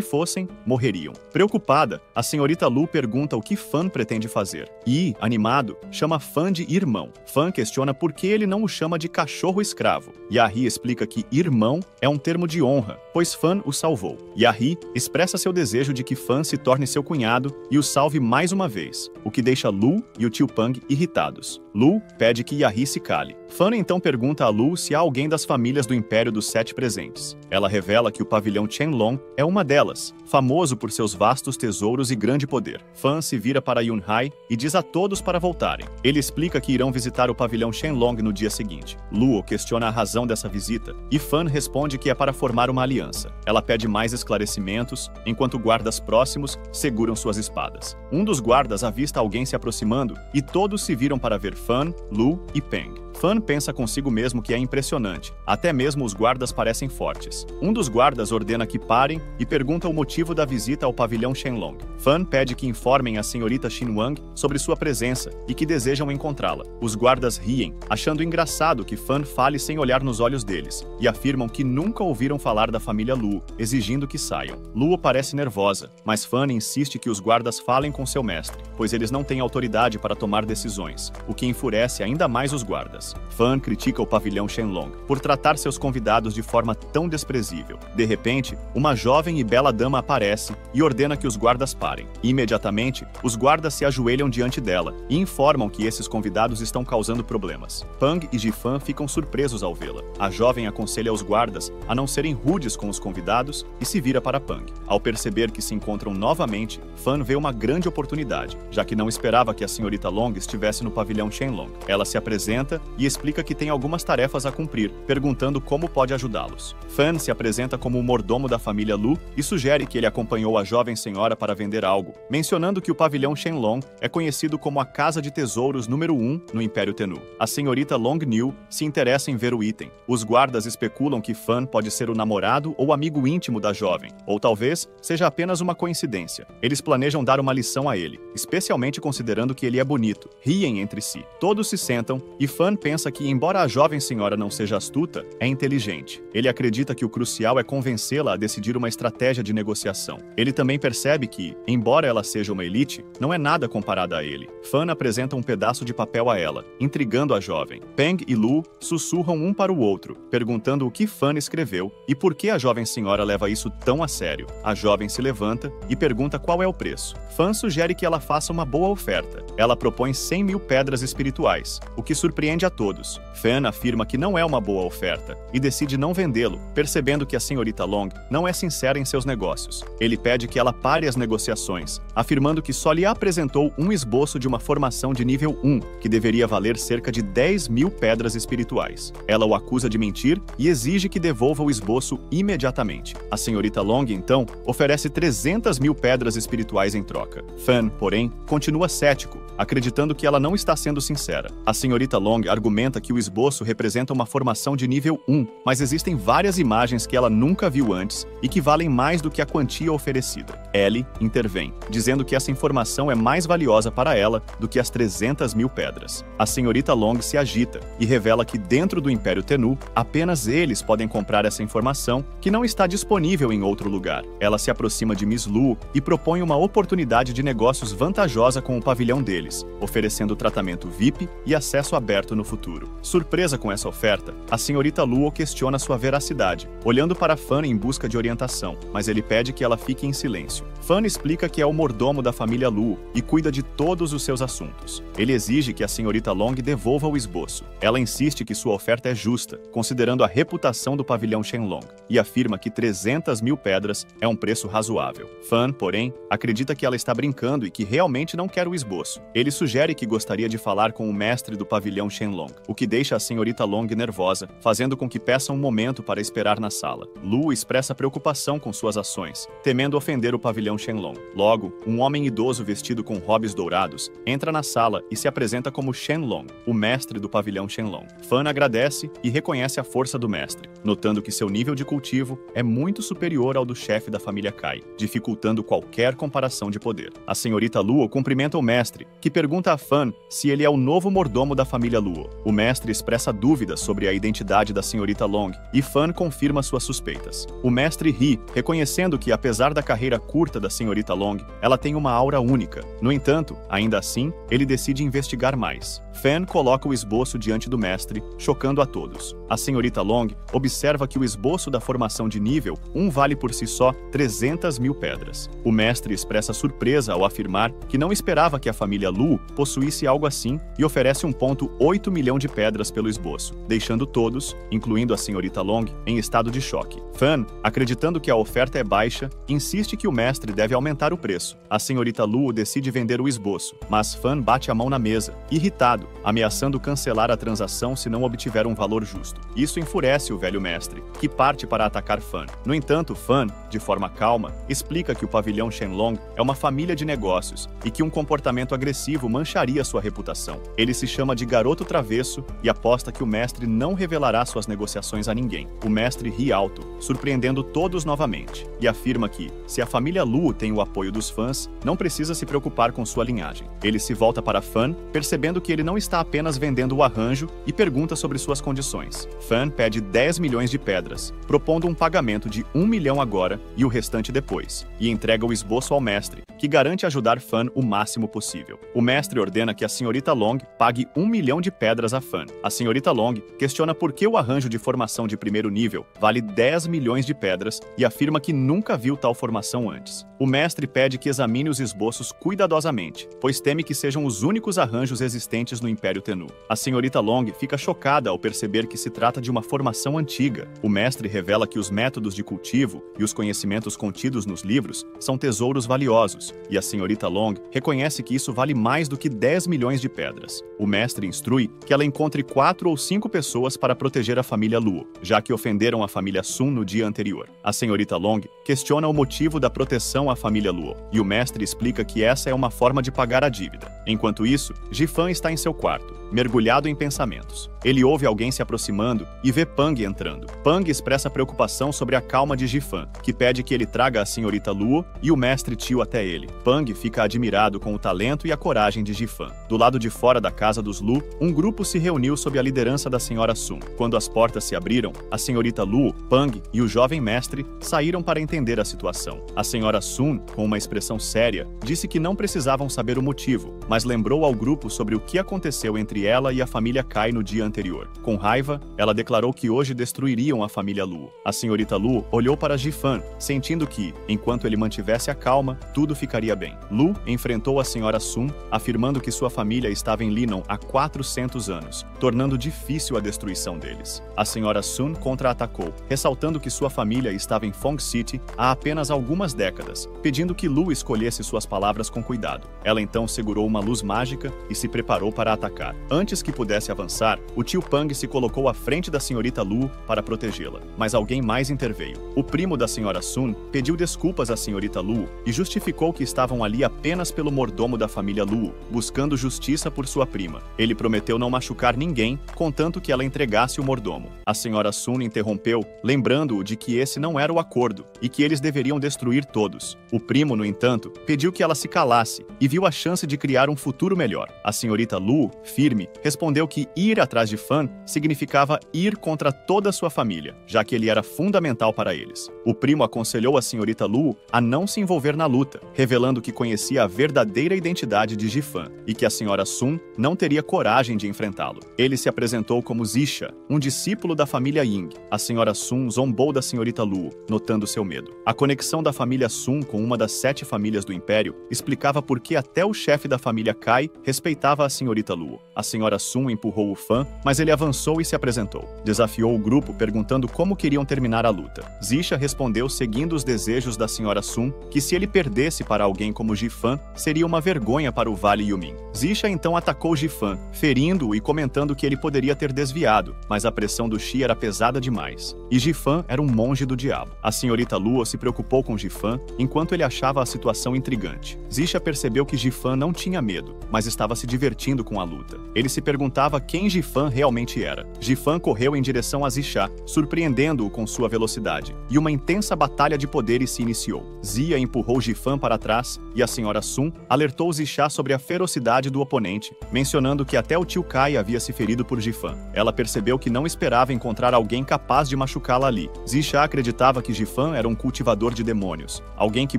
fossem, morreriam. Preocupada, a senhorita Lu pergunta o que Fan pretende fazer. E, animado, chama Fan de irmão. Fan questiona por que ele não o chama de cachorro escravo. Yahi explica que irmão é um termo de honra, pois Fan o salvou. Yahi expressa seu desejo de que Fan se torne seu cunhado e o salve mais uma vez, o que deixa Lu e o tio Pang irritados. Lu pede que Yahi se cale. Fan então pergunta a Lu se há alguém das famílias do Império dos Sete presentes. Ela revela que o pavilhão Qianlong é uma delas, famoso por seus vastos tesouros e grande poder. Fan se vira para Yunhai e diz a todos para voltarem. Ele explica que irão visitar o pavilhão Qianlong no dia seguinte. Luo questiona a razão dessa visita e Fan responde que é para formar uma aliança. Ela pede mais esclarecimentos, enquanto guardas próximos seguram suas espadas. Um dos guardas avista alguém se aproximando e todos se viram para ver Fan, Lu e Peng. Fan pensa consigo mesmo que é impressionante. Até mesmo os guardas parecem fortes. Um dos guardas ordena que parem e pergunta o motivo da visita ao pavilhão Qianlong. Fan pede que informem a senhorita Xin Wang sobre sua presença e que desejam encontrá-la. Os guardas riem, achando engraçado que Fan fale sem olhar nos olhos deles, e afirmam que nunca ouviram falar da família Lu, exigindo que saiam. Luo parece nervosa, mas Fan insiste que os guardas falem com seu mestre, pois eles não têm autoridade para tomar decisões, o que enfurece ainda mais os guardas. Fan critica o pavilhão Qianlong por tratar seus convidados de forma tão desprezível. De repente, uma jovem e bela dama aparece e ordena que os guardas parem. Imediatamente, os guardas se ajoelham diante dela e informam que esses convidados estão causando problemas. Pang e Jifan ficam surpresos ao vê-la. A jovem aconselha os guardas a não serem rudes com os convidados e se vira para Pang. Ao perceber que se encontram novamente, Fan vê uma grande oportunidade, já que não esperava que a senhorita Long estivesse no pavilhão Qianlong. Ela se apresenta e explica que tem algumas tarefas a cumprir, perguntando como pode ajudá-los. Fan se apresenta como o mordomo da família Lu e sugere que ele acompanhou a jovem senhora para vender algo, mencionando que o pavilhão Qianlong é conhecido como a Casa de Tesouros número 1 no Império Tennu. A senhorita Long Niu se interessa em ver o item. Os guardas especulam que Fan pode ser o namorado ou amigo íntimo da jovem, ou talvez seja apenas uma coincidência. Eles planejam dar uma lição a ele, especialmente considerando que ele é bonito. Riem entre si. Todos se sentam e Fan pensa que, embora a jovem senhora não seja astuta, é inteligente. Ele acredita que o crucial é convencê-la a decidir uma estratégia de negociação. Ele também percebe que, embora ela seja uma elite, não é nada comparada a ele. Fan apresenta um pedaço de papel a ela, intrigando a jovem. Peng e Lu sussurram um para o outro, perguntando o que Fan escreveu e por que a jovem senhora leva isso tão a sério. A jovem se levanta e pergunta qual é o preço. Fan sugere que ela faça uma boa oferta. Ela propõe 100.000 pedras espirituais, o que surpreende a todos. Fan afirma que não é uma boa oferta e decide não vendê-lo, percebendo que a senhorita Long não é sincera em seus negócios. Ele pede que ela pare as negociações, afirmando que só lhe apresentou um esboço de uma formação de nível 1, que deveria valer cerca de 10.000 pedras espirituais. Ela o acusa de mentir e exige que devolva o esboço imediatamente. A senhorita Long, então, oferece 300.000 pedras espirituais em troca. Fan, porém, continua cético, acreditando que ela não está sendo sincera. A senhorita Long argumenta que o esboço representa uma formação de nível 1, mas existem várias imagens que ela nunca viu antes e que valem mais do que a quantia oferecida. Ellie intervém, dizendo que essa informação é mais valiosa para ela do que as 300.000 pedras. A senhorita Long se agita e revela que dentro do Império Tenuu, apenas eles podem comprar essa informação que não está disponível em outro lugar. Ela se aproxima de Miss Luo e propõe uma oportunidade de negócios vantajosa com o pavilhão deles, oferecendo tratamento VIP e acesso aberto no futuro. Surpresa com essa oferta, a senhorita Luo questiona sua veracidade, olhando para Fan em busca de orientação, mas ele pede que ela fique em silêncio. Fan explica que é o mordomo da família Luo e cuida de todos os seus assuntos. Ele exige que a senhorita Long devolva o esboço. Ela insiste que sua oferta é justa, considerando a reputação do pavilhão Shenlong, e afirma que 300.000 pedras é um preço razoável. Fan, porém, acredita que ela está brincando e que realmente não quer o esboço. Ele sugere que gostaria de falar com o mestre do pavilhão Shenlong, o que deixa a senhorita Long nervosa, fazendo com que peça um momento para esperar na sala. Lu expressa preocupação com suas ações, temendo ofender o pavilhão Shenlong. Logo, um homem idoso vestido com robes dourados entra na sala e se apresenta como Shenlong, o mestre do pavilhão Shenlong. Fan agradece e reconhece a força do mestre, notando que seu nível de cultivo é muito superior ao do chefe da família Kai, dificultando qualquer comparação de poder. A senhorita Luo cumprimenta o mestre, que pergunta a Fan se ele é o novo mordomo da família Luo. O mestre expressa dúvidas sobre a identidade da senhorita Long e Fan confirma suas suspeitas. O mestre ri, reconhecendo que, apesar da carreira curta da senhorita Long, ela tem uma aura única. No entanto, ainda assim, ele decide investigar mais. Fan coloca o esboço diante do mestre, chocando a todos. A senhorita Long observa que o esboço da formação de nível 1 vale por si só 300.000 pedras. O mestre expressa surpresa ao afirmar que não esperava que a família Lu possuísse algo assim e oferece 1,8 milhão de pedras pelo esboço, deixando todos, incluindo a senhorita Long, em estado de choque. Fan, acreditando que a oferta é baixa, insiste que o mestre deve aumentar o preço. A senhorita Lu decide vender o esboço, mas Fan bate a mão na mesa, irritado, ameaçando cancelar a transação se não obtiver um valor justo. Isso enfurece o velho mestre, que parte para atacar Fan. No entanto, Fan, de forma calma, explica que o pavilhão Shenlong é uma família de negócios e que um comportamento agressivo mancharia sua reputação. Ele se chama de garoto travesso e aposta que o mestre não revelará suas negociações a ninguém. O mestre ri alto, surpreendendo todos novamente, e afirma que, se a família Lu tem o apoio dos fãs, não precisa se preocupar com sua linhagem. Ele se volta para Fan, percebendo que ele não está apenas vendendo o arranjo, e pergunta sobre suas condições. Fan pede 10 milhões de pedras, propondo um pagamento de 1 milhão agora e o restante depois, e entrega o esboço ao mestre, que garante ajudar Fan o máximo possível. O mestre ordena que a senhorita Long pague 1 milhão de pedras a Fan. A senhorita Long questiona por que o arranjo de formação de primeiro nível vale 10 milhões de pedras e afirma que nunca viu tal formação antes. O mestre pede que examine os esboços cuidadosamente, pois teme que sejam os únicos arranjos existentes no Império Tenuu. A senhorita Long fica chocada ao perceber que se trata de uma formação antiga. O mestre revela que os métodos de cultivo e os conhecimentos contidos nos livros são tesouros valiosos, e a senhorita Long reconhece que isso vale mais do que 10 milhões de pedras. O mestre instrui que ela encontre 4 ou 5 pessoas para proteger a família Luo, já que ofenderam a família Sun no dia anterior. A senhorita Long questiona o motivo da proteção à família Luo, e o mestre explica que essa é uma forma de pagar a dívida. Enquanto isso, Jifan está em seu quarto, mergulhado em pensamentos. Ele ouve alguém se aproximando e vê Pang entrando. Pang expressa preocupação sobre a calma de Jifan, que pede que ele traga a senhorita Luo e o mestre Tio até ele. Pang fica admirado com o talento e a coragem de Jifan. Do lado de fora da casa dos Lu, um grupo se reuniu sob a liderança da senhora Sun. Quando as portas se abriram, a senhorita Luo, Pang e o jovem mestre saíram para entender a situação. A senhora Sun, com uma expressão séria, disse que não precisavam saber o motivo, mas lembrou ao grupo sobre o que aconteceu entre ela e a família Kai no dia anterior. Com raiva, ela declarou que hoje destruiria destruiriam a família Lu. A senhorita Lu olhou para Jifan, sentindo que, enquanto ele mantivesse a calma, tudo ficaria bem. Lu enfrentou a senhora Sun, afirmando que sua família estava em Linon há 400 anos, tornando difícil a destruição deles. A senhora Sun contra-atacou, ressaltando que sua família estava em Fong City há apenas algumas décadas, pedindo que Lu escolhesse suas palavras com cuidado. Ela então segurou uma luz mágica e se preparou para atacar. Antes que pudesse avançar, o tio Pang se colocou à frente da senhorita Lu para protegê-la, mas alguém mais interveio. O primo da senhora Sun pediu desculpas à senhorita Lu e justificou que estavam ali apenas pelo mordomo da família Lu, buscando justiça por sua prima. Ele prometeu não machucar ninguém, contanto que ela entregasse o mordomo. A senhora Sun interrompeu, lembrando-o de que esse não era o acordo e que eles deveriam destruir todos. O primo, no entanto, pediu que ela se calasse e viu a chance de criar um futuro melhor. A senhorita Lu, firme, respondeu que ir atrás de Fan significava ir contra toda sua família, já que ele era fundamental para eles. O primo aconselhou a senhorita Lu a não se envolver na luta, revelando que conhecia a verdadeira identidade de Jifan e que a senhora Sun não teria coragem de enfrentá-lo. Ele se apresentou como Zisha, um discípulo da família Ying. A senhora Sun zombou da senhorita Lu, notando seu medo. A conexão da família Sun com uma das 7 famílias do Império explicava por que até o chefe da família Kai respeitava a senhorita Lu. A senhora Sun empurrou o Fan, mas ele avançou e se apresentou. Desafiou o grupo perguntando como queriam terminar a luta. Zisha respondeu seguindo os desejos da senhora Sun que se ele perdesse para alguém como Jifan, seria uma vergonha para o Vale Yumin. Zisha então atacou Jifan, ferindo-o e comentando que ele poderia ter desviado, mas a pressão do Shi era pesada demais. E Jifan era um monge do diabo. A senhorita Luo se preocupou com Jifan enquanto ele achava a situação intrigante. Zisha percebeu que Jifan não tinha medo, mas estava se divertindo com a luta. Ele se perguntava quem Jifan realmente era. Jifan correu em direção a Zisha, surpreendendo-o com sua velocidade, e uma intensa batalha de poderes se iniciou. Zia empurrou Jifan para trás e a senhora Sun alertou Zisha sobre a ferocidade do oponente, mencionando que até o tio Kai havia se ferido por Jifan. Ela percebeu que não esperava encontrar alguém capaz de machucá-la ali. Zisha acreditava que Jifan era um cultivador de demônios, alguém que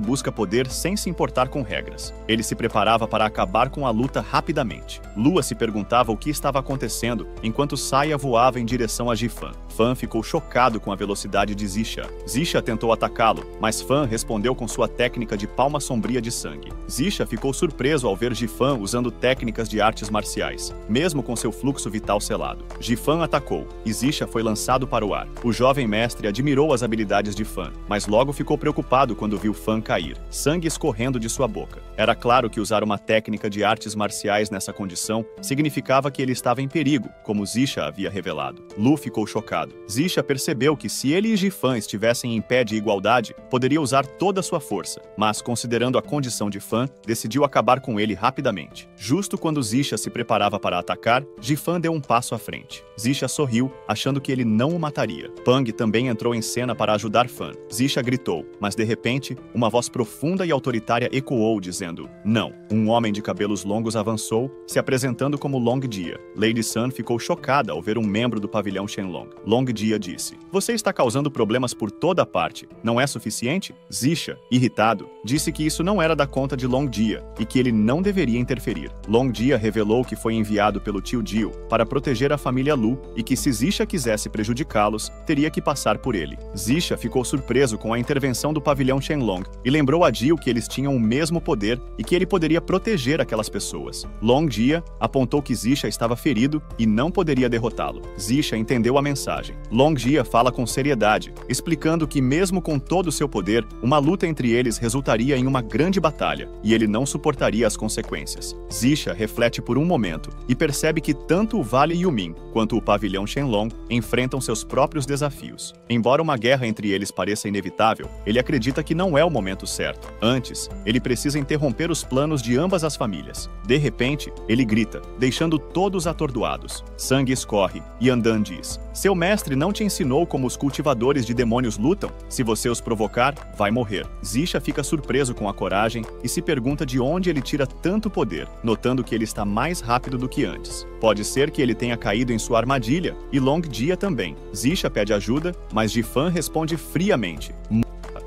busca poder sem se importar com regras. Ele se preparava para acabar com a luta rapidamente. Lua se perguntava o que estava acontecendo enquanto Saya voava em direção a Jifan. Fan ficou chocado com a velocidade de Zisha. Zisha tentou atacá-lo, mas Fan respondeu com sua técnica de palma sombria de sangue. Zisha ficou surpreso ao ver Jifan usando técnicas de artes marciais, mesmo com seu fluxo vital selado. Jifan atacou, e Zisha foi lançado para o ar. O jovem mestre admirou as habilidades de Fan, mas logo ficou preocupado quando viu Fan cair, sangue escorrendo de sua boca. Era claro que usar uma técnica de artes marciais nessa condição significava que ele estava em perigo, como Zisha havia revelado. Lu ficou chocado. Zisha percebeu que se ele e Jifan estivessem em pé de igualdade, poderia usar toda a sua força, mas considerando a condição de Fan, decidiu acabar com ele rapidamente. Justo quando Zisha se preparava para atacar, Jifan deu um passo à frente. Zisha sorriu, achando que ele não o mataria. Pang também entrou em cena para ajudar Fan. Zisha gritou, mas de repente, uma voz profunda e autoritária ecoou, dizendo: "Não." Um homem de cabelos longos avançou, se apresentando como Long Jia. Lady Sun ficou chocada ao ver um membro do pavilhão Shenlong. Long Jia disse: "Você está causando problemas por toda parte. Não é suficiente?" Zisha, irritado, disse que isso não era da conta de Long Jia e que ele não deveria interferir. Long Jia revelou que foi enviado pelo tio Jiu para proteger a família Lu e que se Zisha quisesse prejudicá-los, teria que passar por ele. Zisha ficou surpreso com a intervenção do pavilhão Shenlong e lembrou a Jiu que eles tinham o mesmo poder e que ele poderia proteger aquelas pessoas. Long Jia apontou que Zisha estava ferido e não poderia derrotá-lo. Zisha entendeu a mensagem. Long Jia fala com seriedade, explicando que mesmo com todo o seu poder, uma luta entre eles resultaria em uma grande batalha e ele não suportaria as consequências. Zisha reflete por um momento e percebe que tanto o Vale Yumin quanto o pavilhão Shenlong enfrentam seus próprios desafios. Embora uma guerra entre eles pareça inevitável, ele acredita que não é o momento certo. Antes, ele precisa interromper os planos de ambas as famílias. De repente, ele grita, deixando todos atordoados. Sangue escorre e Andan diz: "Seu mestre não te ensinou como os cultivadores de demônios lutam? Se você os provocar, vai morrer." Zisha fica surpreso com a coragem e se pergunta de onde ele tira tanto poder, notando que ele está mais rápido do que antes. Pode ser que ele tenha caído em sua armadilha, e Long Jia também. Zisha pede ajuda, mas Jifan responde friamente: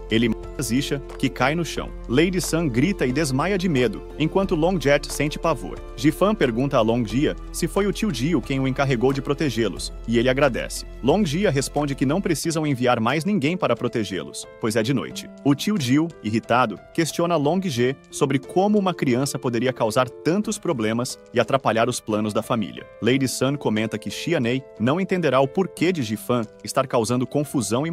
"Ele Zisha, que cai no chão. Lady Sun grita e desmaia de medo, enquanto Long Jet sente pavor. Jifan pergunta a Long Jia se foi o tio Dio quem o encarregou de protegê-los, e ele agradece. Long Jia responde que não precisam enviar mais ninguém para protegê-los, pois é de noite. O tio Dio, irritado, questiona Long Jie sobre como uma criança poderia causar tantos problemas e atrapalhar os planos da família. Lady Sun comenta que Xianei não entenderá o porquê de Jifan estar causando confusão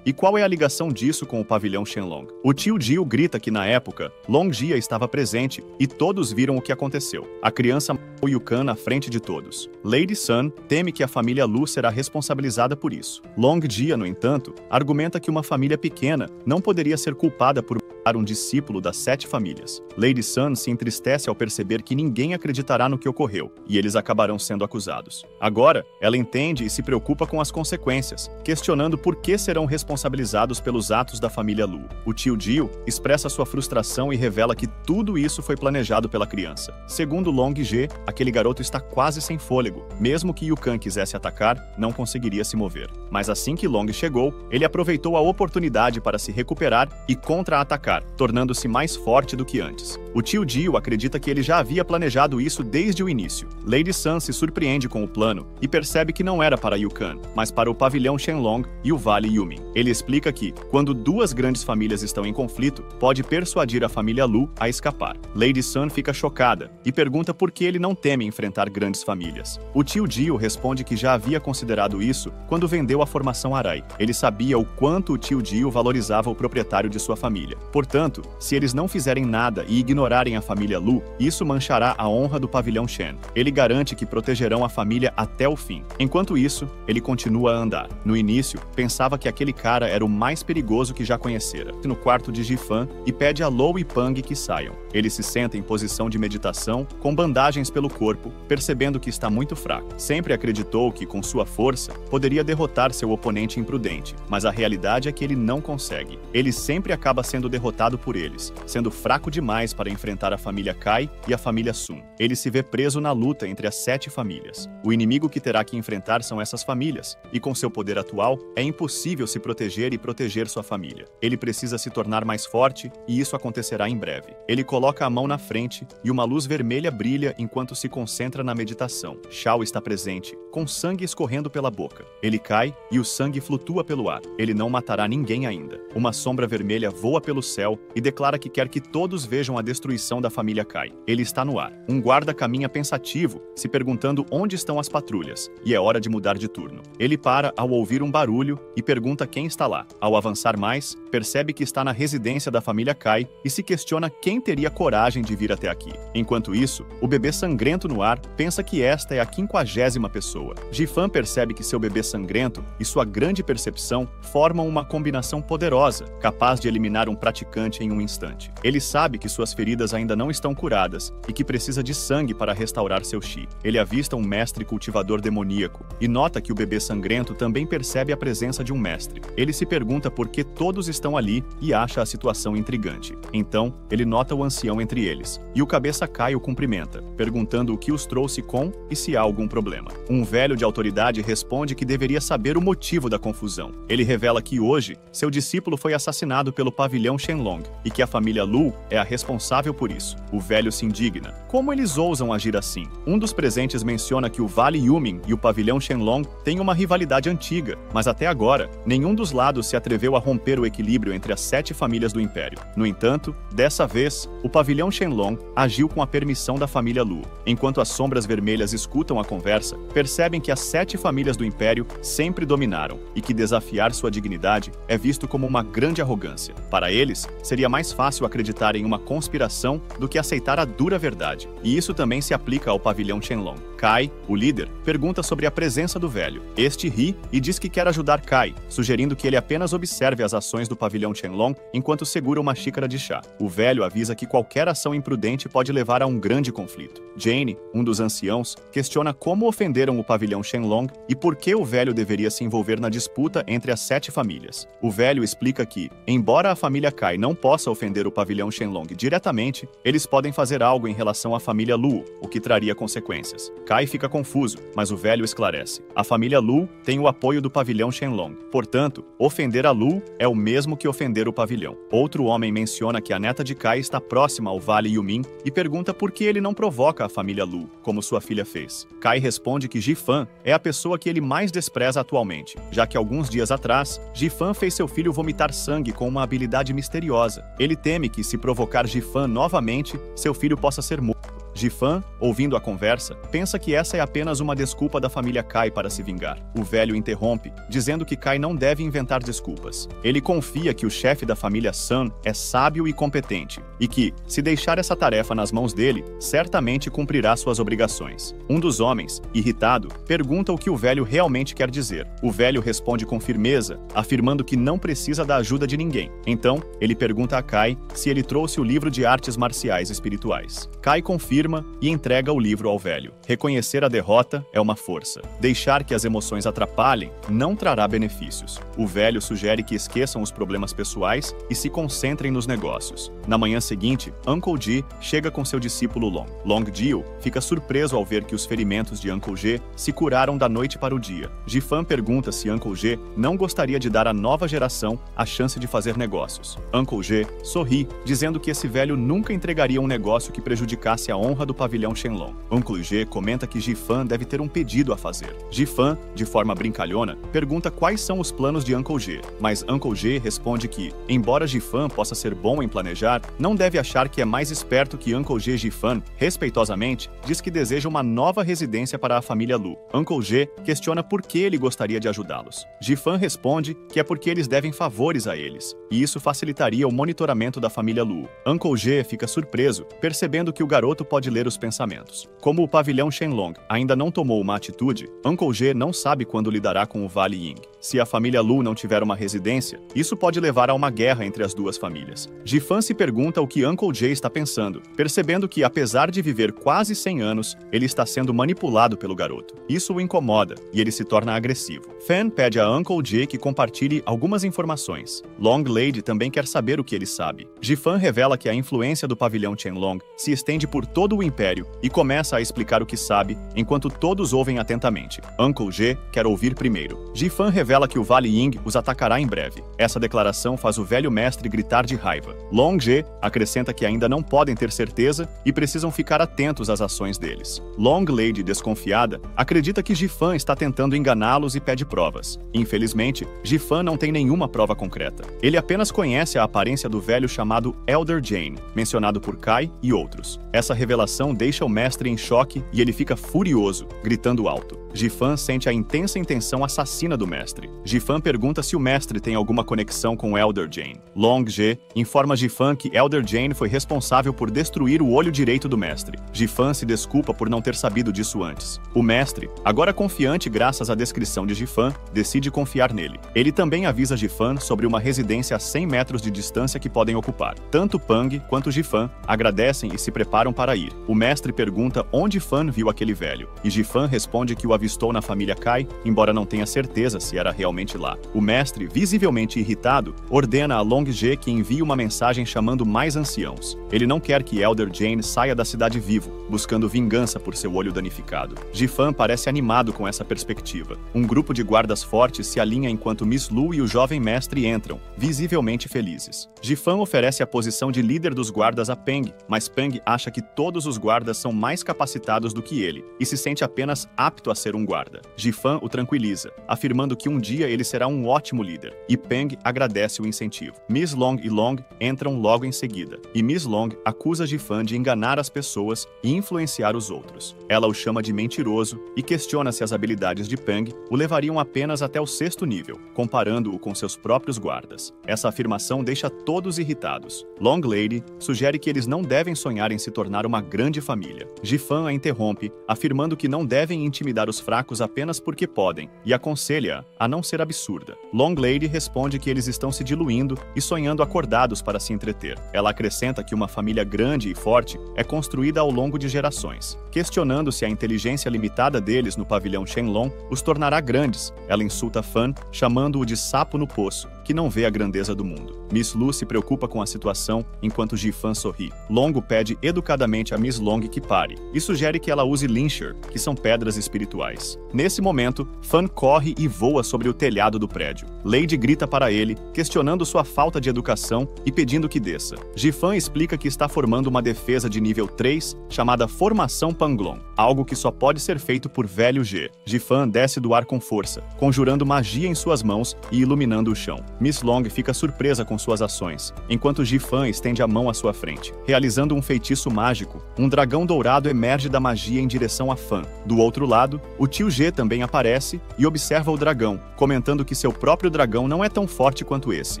e qual é a ligação disso com o pavilhão Shenlong. O tio Dio grita que na época, Long Jia estava presente e todos viram o que aconteceu. A criança matou Yukan na frente de todos. Lady Sun teme que a família Lu será responsabilizada por isso. Long Jia, no entanto, argumenta que uma família pequena não poderia ser culpada por matar um discípulo das 7 famílias. Lady Sun se entristece ao perceber que ninguém acreditará no que ocorreu, e eles acabarão sendo acusados. Agora, ela entende e se preocupa com as consequências, questionando por que serão responsabilizados pelos atos da família Lu. O tio Dio expressa sua frustração e revela que tudo isso foi planejado pela criança. Segundo Long Jie, aquele garoto está quase sem fôlego. Mesmo que Yukan quisesse atacar, não conseguiria se mover. Mas assim que Long chegou, ele aproveitou a oportunidade para se recuperar e contra-atacar, tornando-se mais forte do que antes. O tio Dio acredita que ele já havia planejado isso desde o início. Lady Sun se surpreende com o plano e percebe que não era para Yukan, mas para o pavilhão Shenlong e o Vale Yumin. Ele explica que, quando duas grandes famílias estão em conflito, pode persuadir a família Lu a escapar. Lady Sun fica chocada e pergunta por que ele não teme enfrentar grandes famílias. O tio Dio responde que já havia considerado isso quando vendeu a formação Arai. Ele sabia o quanto o tio Dio valorizava o proprietário de sua família. Portanto, se eles não fizerem nada e ignorarem a família Lu, isso manchará a honra do pavilhão Shen. Ele garante que protegerão a família até o fim. Enquanto isso, ele continua a andar. No início, pensava que aquele cara era o mais perigoso que já conhecera. No quarto de Jifan e pede a Lou e Pang que saiam. Ele se senta em posição de meditação, com bandagens pelo corpo, percebendo que está muito fraco. Sempre acreditou que, com sua força, poderia derrotar seu oponente imprudente, mas a realidade é que ele não consegue. Ele sempre acaba sendo derrotado por eles, sendo fraco demais para enfrentar a família Kai e a família Sun. Ele se vê preso na luta entre as 7 famílias. O inimigo que terá que enfrentar são essas famílias, e com seu poder atual, é impossível se proteger e proteger sua família. Ele precisa se tornar mais forte, e isso acontecerá em breve. Ele coloca a mão na frente, e uma luz vermelha brilha enquanto se concentra na meditação. Shao está presente, com sangue escorrendo pela boca. Ele cai, e o sangue flutua pelo ar. Ele não matará ninguém ainda. Uma sombra vermelha voa pelo céu e declara que quer que todos vejam a destruição da família Kai. Ele está no ar. Um guarda caminha pensativo, se perguntando onde estão as patrulhas, e é hora de mudar de turno. Ele para ao ouvir um barulho e pergunta quem está lá. Ao avançar mais, percebe que está na residência da família Kai e se questiona quem teria coragem de vir até aqui. Enquanto isso, o bebê sangrento no ar pensa que esta é a 50ª pessoa. Jifan percebe que seu bebê sangrento e sua grande percepção formam uma combinação poderosa, capaz de eliminar um praticante em um instante. Ele sabe que suas feridas ainda não estão curadas e que precisa de sangue para restaurar seu chi. Ele avista um mestre cultivador demoníaco e nota que o bebê sangrento também percebe a presença de um mestre. Ele se pergunta por que todos estão ali e acha a situação intrigante. Então, ele nota o ancião entre eles, e o cabeça Kai o cumprimenta, perguntando o que os trouxe com e se há algum problema. Um velho de autoridade responde que deveria saber o motivo da confusão. Ele revela que hoje, seu discípulo foi assassinado pelo pavilhão Shenlong, e que a família Lu é a responsável por isso. O velho se indigna. Como eles ousam agir assim? Um dos presentes menciona que o Vale Yumin e o pavilhão Shenlong têm uma rivalidade antiga, mas até agora, nenhum dos lados se atreveu a romper o equilíbrio entre as 7 famílias do Império. No entanto, dessa vez, o pavilhão Shenlong agiu com a permissão da família Lu. Enquanto as sombras vermelhas escutam a conversa, percebem que as 7 famílias do Império sempre dominaram e que desafiar sua dignidade é visto como uma grande arrogância. Para eles, seria mais fácil acreditar em uma conspiração do que aceitar a dura verdade. E isso também se aplica ao pavilhão Shenlong. Kai, o líder, pergunta sobre a presença do velho. Este ri e diz que quer ajudar Kai, sugerindo que ele apenas observe as ações do pavilhão Shenlong enquanto segura uma xícara de chá. O velho avisa que qualquer ação imprudente pode levar a um grande conflito. Jane, um dos anciãos, questiona como ofenderam o pavilhão Shenlong e por que o velho deveria se envolver na disputa entre as 7 famílias. O velho explica que, embora a família Kai não possa ofender o pavilhão Shenlong diretamente, eles podem fazer algo em relação à família Lu, o que traria consequências. Kai fica confuso, mas o velho esclarece. A família Lu tem o apoio do pavilhão Shenlong. Portanto, ofender a Lu é o mesmo que ofender o pavilhão. Outro homem menciona que a neta de Kai está próxima ao Vale Yumin e pergunta por que ele não provoca a família Lu, como sua filha fez. Kai responde que Jifan é a pessoa que ele mais despreza atualmente, já que alguns dias atrás, Jifan fez seu filho vomitar sangue com uma habilidade misteriosa. Ele teme que, se provocar Jifan novamente, seu filho possa ser morto. Jifan, ouvindo a conversa, pensa que essa é apenas uma desculpa da família Kai para se vingar. O velho interrompe, dizendo que Kai não deve inventar desculpas. Ele confia que o chefe da família Sun é sábio e competente, e que, se deixar essa tarefa nas mãos dele, certamente cumprirá suas obrigações. Um dos homens, irritado, pergunta o que o velho realmente quer dizer. O velho responde com firmeza, afirmando que não precisa da ajuda de ninguém. Então, ele pergunta a Kai se ele trouxe o livro de artes marciais espirituais. Kai confirma e entrega o livro ao velho. Reconhecer a derrota é uma força. Deixar que as emoções atrapalhem não trará benefícios. O velho sugere que esqueçam os problemas pessoais e se concentrem nos negócios. Na manhã seguinte, Uncle Ji chega com seu discípulo Long. Long Jiu fica surpreso ao ver que os ferimentos de Uncle G se curaram da noite para o dia. Jifan pergunta se Uncle G não gostaria de dar à nova geração a chance de fazer negócios. Uncle G sorri, dizendo que esse velho nunca entregaria um negócio que prejudicasse a honra do pavilhão Shenlong. Uncle G comenta que Jifan deve ter um pedido a fazer. Jifan, de forma brincalhona, pergunta quais são os planos de Uncle G, mas Uncle G responde que, embora Jifan possa ser bom em planejar, não deve achar que é mais esperto que Uncle G. Jifan, respeitosamente, diz que deseja uma nova residência para a família Lu. Uncle G questiona por que ele gostaria de ajudá-los. Jifan responde que é porque eles devem favores a eles, e isso facilitaria o monitoramento da família Lu. Uncle G fica surpreso, percebendo que o garoto pode ler os pensamentos. Como o pavilhão Shenlong ainda não tomou uma atitude, Uncle G não sabe quando lidará com o Vale Ying. Se a família Lu não tiver uma residência, isso pode levar a uma guerra entre as duas famílias. Jifan se pergunta o que Uncle J está pensando, percebendo que, apesar de viver quase 100 anos, ele está sendo manipulado pelo garoto. Isso o incomoda, e ele se torna agressivo. Fan pede a Uncle J que compartilhe algumas informações. Long Lady também quer saber o que ele sabe. Jifan revela que a influência do pavilhão Shenlong se estende por todo o império e começa a explicar o que sabe, enquanto todos ouvem atentamente. Uncle G quer ouvir primeiro. Jifan revela que o Vale Ying os atacará em breve. Essa declaração faz o velho mestre gritar de raiva. Long G acrescenta que ainda não podem ter certeza e precisam ficar atentos às ações deles. Long Lady, desconfiada, acredita que Jifan está tentando enganá-los e pede provas. Infelizmente, Jifan não tem nenhuma prova concreta. Ele apenas conhece a aparência do velho chamado Elder Jane, mencionado por Kai e outros. Essa revelação deixa o mestre em choque e ele fica furioso, gritando alto. Jifan sente a intensa intenção assassina do mestre. Jifan pergunta se o mestre tem alguma conexão com Elder Jane. Long G informa Jifan que Elder Jane foi responsável por destruir o olho direito do mestre. Jifan se desculpa por não ter sabido disso antes. O mestre, agora confiante graças à descrição de Jifan, decide confiar nele. Ele também avisa Jifan sobre uma residência a 100 metros de distância que podem ocupar. Tanto Pang quanto Jifan agradecem e se preparam para ir. O mestre pergunta onde Fan viu aquele velho, e Jifan responde que o avistou na família Kai, embora não tenha certeza se era realmente lá. O mestre, visivelmente irritado, ordena a Long G que envie uma mensagem chamando mais anciãos. Ele não quer que Elder Jane saia da cidade vivo, buscando vingança por seu olho danificado. Jifan parece animado com essa perspectiva. Um grupo de guardas fortes se alinha enquanto Miss Lu e o jovem mestre entram, visivelmente felizes. Jifan oferece a posição de líder dos guardas a Peng, mas Peng acha que todos os guardas são mais capacitados do que ele, e se sente apenas apto a ser um guarda. Jifan o tranquiliza, afirmando que um dia ele será um ótimo líder, e Peng agradece o incentivo. Miss Long e Long entram logo em seguida, e Miss Long acusa Jifan de enganar as pessoas e influenciar os outros. Ela o chama de mentiroso e questiona se as habilidades de Peng o levariam apenas até o 6º nível, comparando-o com seus próprios guardas. Essa afirmação deixa todos irritados. Long Lady sugere que eles não devem sonhar em se tornar uma grande família. Jifan a interrompe, afirmando que não devem intimidar os fracos apenas porque podem, e aconselha-a a não ser absurda. Long Lady responde que eles estão se diluindo e sonhando acordados para se entreter. Ela acrescenta que uma família grande e forte é construída ao longo de gerações, questionando se a inteligência limitada deles no pavilhão Shenlong os tornará grandes. Ela insulta Fan, chamando-o de sapo no poço, que não vê a grandeza do mundo. Miss Lu se preocupa com a situação, enquanto Ji-fan sorri. Longo pede educadamente a Miss Long que pare, e sugere que ela use Lincher, que são pedras espirituais. Nesse momento, Fan corre e voa sobre o telhado do prédio. Lady grita para ele, questionando sua falta de educação e pedindo que desça. Ji-fan explica que está formando uma defesa de nível 3, chamada Formação Panglong, algo que só pode ser feito por Velho G. Ji-fan desce do ar com força, conjurando magia em suas mãos e iluminando o chão. Miss Long fica surpresa com suas ações, enquanto Ji-fan estende a mão à sua frente. Realizando um feitiço mágico, um dragão dourado emerge da magia em direção a Fan. Do outro lado, o tio G também aparece e observa o dragão, comentando que seu próprio dragão não é tão forte quanto esse.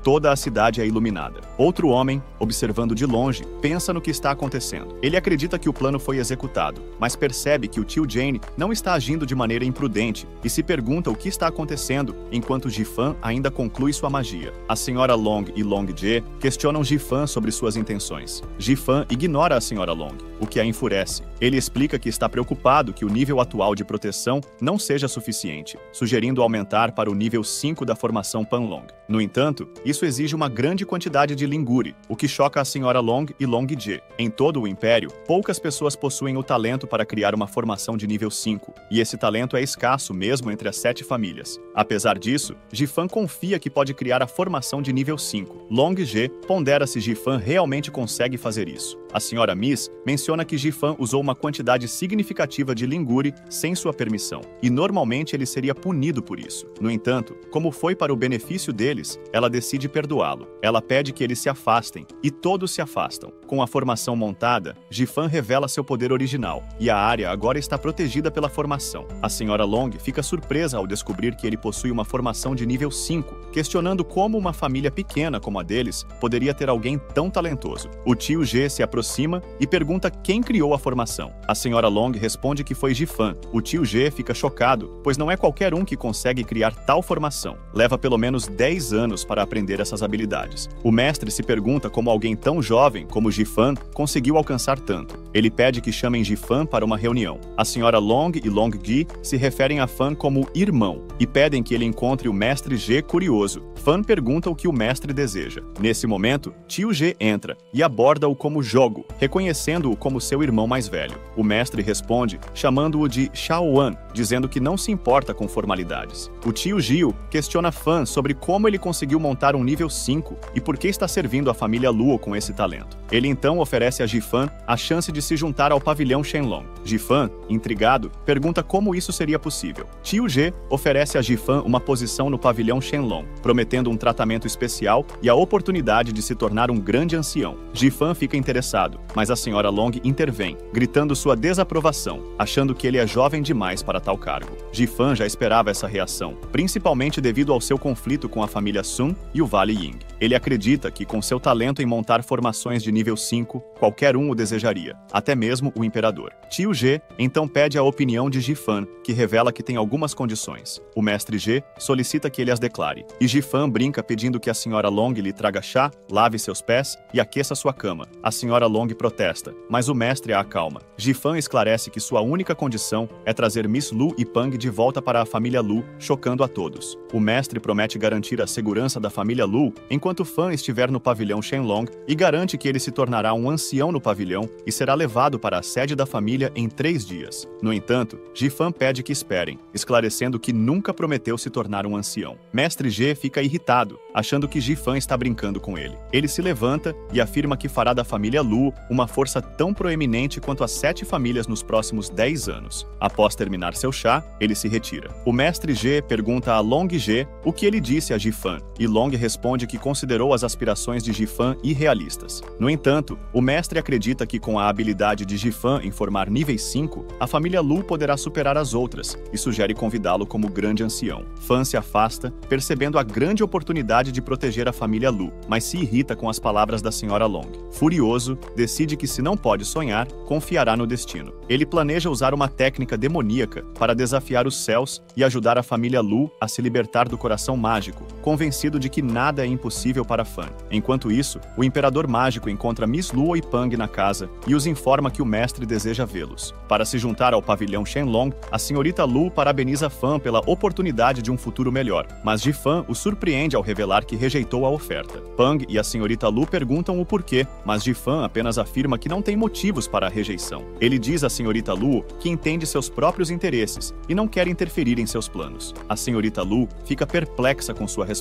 Toda a cidade é iluminada. Outro homem, observando de longe, pensa no que está acontecendo. Ele acredita que o plano foi executado, mas percebe que o tio Jane não está agindo de maneira imprudente e se pergunta o que está acontecendo, enquanto Ji-fan ainda conclui sua magia. A senhora Long e Long Jie questionam Ji-fan sobre suas intenções. Ji-fan ignora a senhora Long, o que a enfurece. Ele explica que está preocupado que o nível atual de proteção não seja suficiente, sugerindo aumentar para o nível 5 da formação Panlong. No entanto, isso exige uma grande quantidade de linguri, o que choca a senhora Long e Long Jie. Em todo o Império, poucas pessoas possuem o talento para criar uma formação de nível 5, e esse talento é escasso mesmo entre as 7 famílias. Apesar disso, Ji-fan confia que pode criar a formação de nível 5. Long Jie pondera se Ji-fan realmente consegue fazer isso. A senhora Miss menciona que Ji-fan usou uma quantidade significativa de linguri sem sua permissão, e normalmente ele seria punido por isso. No entanto, como foi para o benefício deles, ela decide perdoá-lo. Ela pede que eles se afastem, e todos se afastam. Com a formação montada, Ji-fan revela seu poder original, e a área agora está protegida pela formação. A senhora Long fica surpresa ao descobrir que ele possui uma formação de nível 5, questionando como uma família pequena como a deles poderia ter alguém tão talentoso. O tio G se aproxima e pergunta quem criou a formação. A senhora Long responde que foi Ji-fan. O tio G fica chocado, pois não é qualquer um que consegue criar tal formação. Leva pelo menos 10 anos para aprender essas habilidades. O mestre se pergunta como alguém tão jovem como Ji-fan conseguiu alcançar tanto. Ele pede que chamem Ji-fan para uma reunião. A senhora Long e Long Ji se referem a Fan como irmão e pedem que ele encontre o mestre G curioso. Fan pergunta o que o mestre deseja. Nesse momento, tio G entra e aborda-o como jogo, reconhecendo-o como seu irmão mais velho. O mestre responde, chamando-o de Shaoan, dizendo que não se importa com formalidades. O tio Gio questiona Fan sobre como ele conseguiu montar um nível 5 e por que está servindo a família Luo com esse talento. Ele então oferece a Ji-fan a chance de se juntar ao pavilhão Shenlong. Ji-fan, intrigado, pergunta como isso seria possível. Tio G oferece a Ji-fan uma posição no pavilhão Shenlong, prometendo um tratamento especial e a oportunidade de se tornar um grande ancião. Ji-fan fica interessado, mas a senhora Long intervém, gritando sua desaprovação, achando que ele é jovem demais para tal cargo. Ji-fan já esperava essa reação, principalmente devido ao seu conflito com a família Sun e o Vale Ying. Ele acredita que, com seu talento em montar formações de nível 5, qualquer um o desejaria, até mesmo o imperador. Tio G então pede a opinião de Ji-fan, que revela que tem algumas condições. O mestre G solicita que ele as declare, e Ji-fan brinca pedindo que a senhora Long lhe traga chá, lave seus pés e aqueça sua cama. A senhora Long protesta, mas o mestre a acalma. Ji-fan esclarece que sua única condição é trazer Miss Lu e Pang de volta para a família Lu, chocando a todos. O mestre promete garantir a segurança da família Lu enquanto Fan estiver no pavilhão Shenlong e garante que ele se tornará um ancião no pavilhão e será levado para a sede da família em 3 dias. No entanto, Ji-fan pede que esperem, esclarecendo que nunca prometeu se tornar um ancião. Mestre G fica irritado, achando que Ji-fan está brincando com ele. Ele se levanta e afirma que fará da família Lu uma força tão proeminente quanto as 7 famílias nos próximos 10 anos. Após terminar seu chá, ele se retira. O mestre G pergunta a Long G o que ele disse a Ji-fan, e Long responde que considerou as aspirações de Ji-fan irrealistas. No entanto, o mestre acredita que com a habilidade de Ji-fan em formar níveis 5, a família Lu poderá superar as outras, e sugere convidá-lo como grande ancião. Fan se afasta, percebendo a grande oportunidade de proteger a família Lu, mas se irrita com as palavras da senhora Long. Furioso, decide que se não pode sonhar, confiará no destino. Ele planeja usar uma técnica demoníaca para desafiar os céus e ajudar a família Lu a se libertar do coração mágico, convencido de que nada é impossível para Fan. Enquanto isso, o Imperador Mágico encontra Miss Luo e Pang na casa e os informa que o mestre deseja vê-los. Para se juntar ao pavilhão Shenlong, a senhorita Lu parabeniza Fan pela oportunidade de um futuro melhor, mas Jifan o surpreende ao revelar que rejeitou a oferta. Pang e a senhorita Lu perguntam o porquê, mas Jifan apenas afirma que não tem motivos para a rejeição. Ele diz à senhorita Lu que entende seus próprios interesses e não quer interferir em seus planos. A senhorita Lu fica perplexa com sua resposta.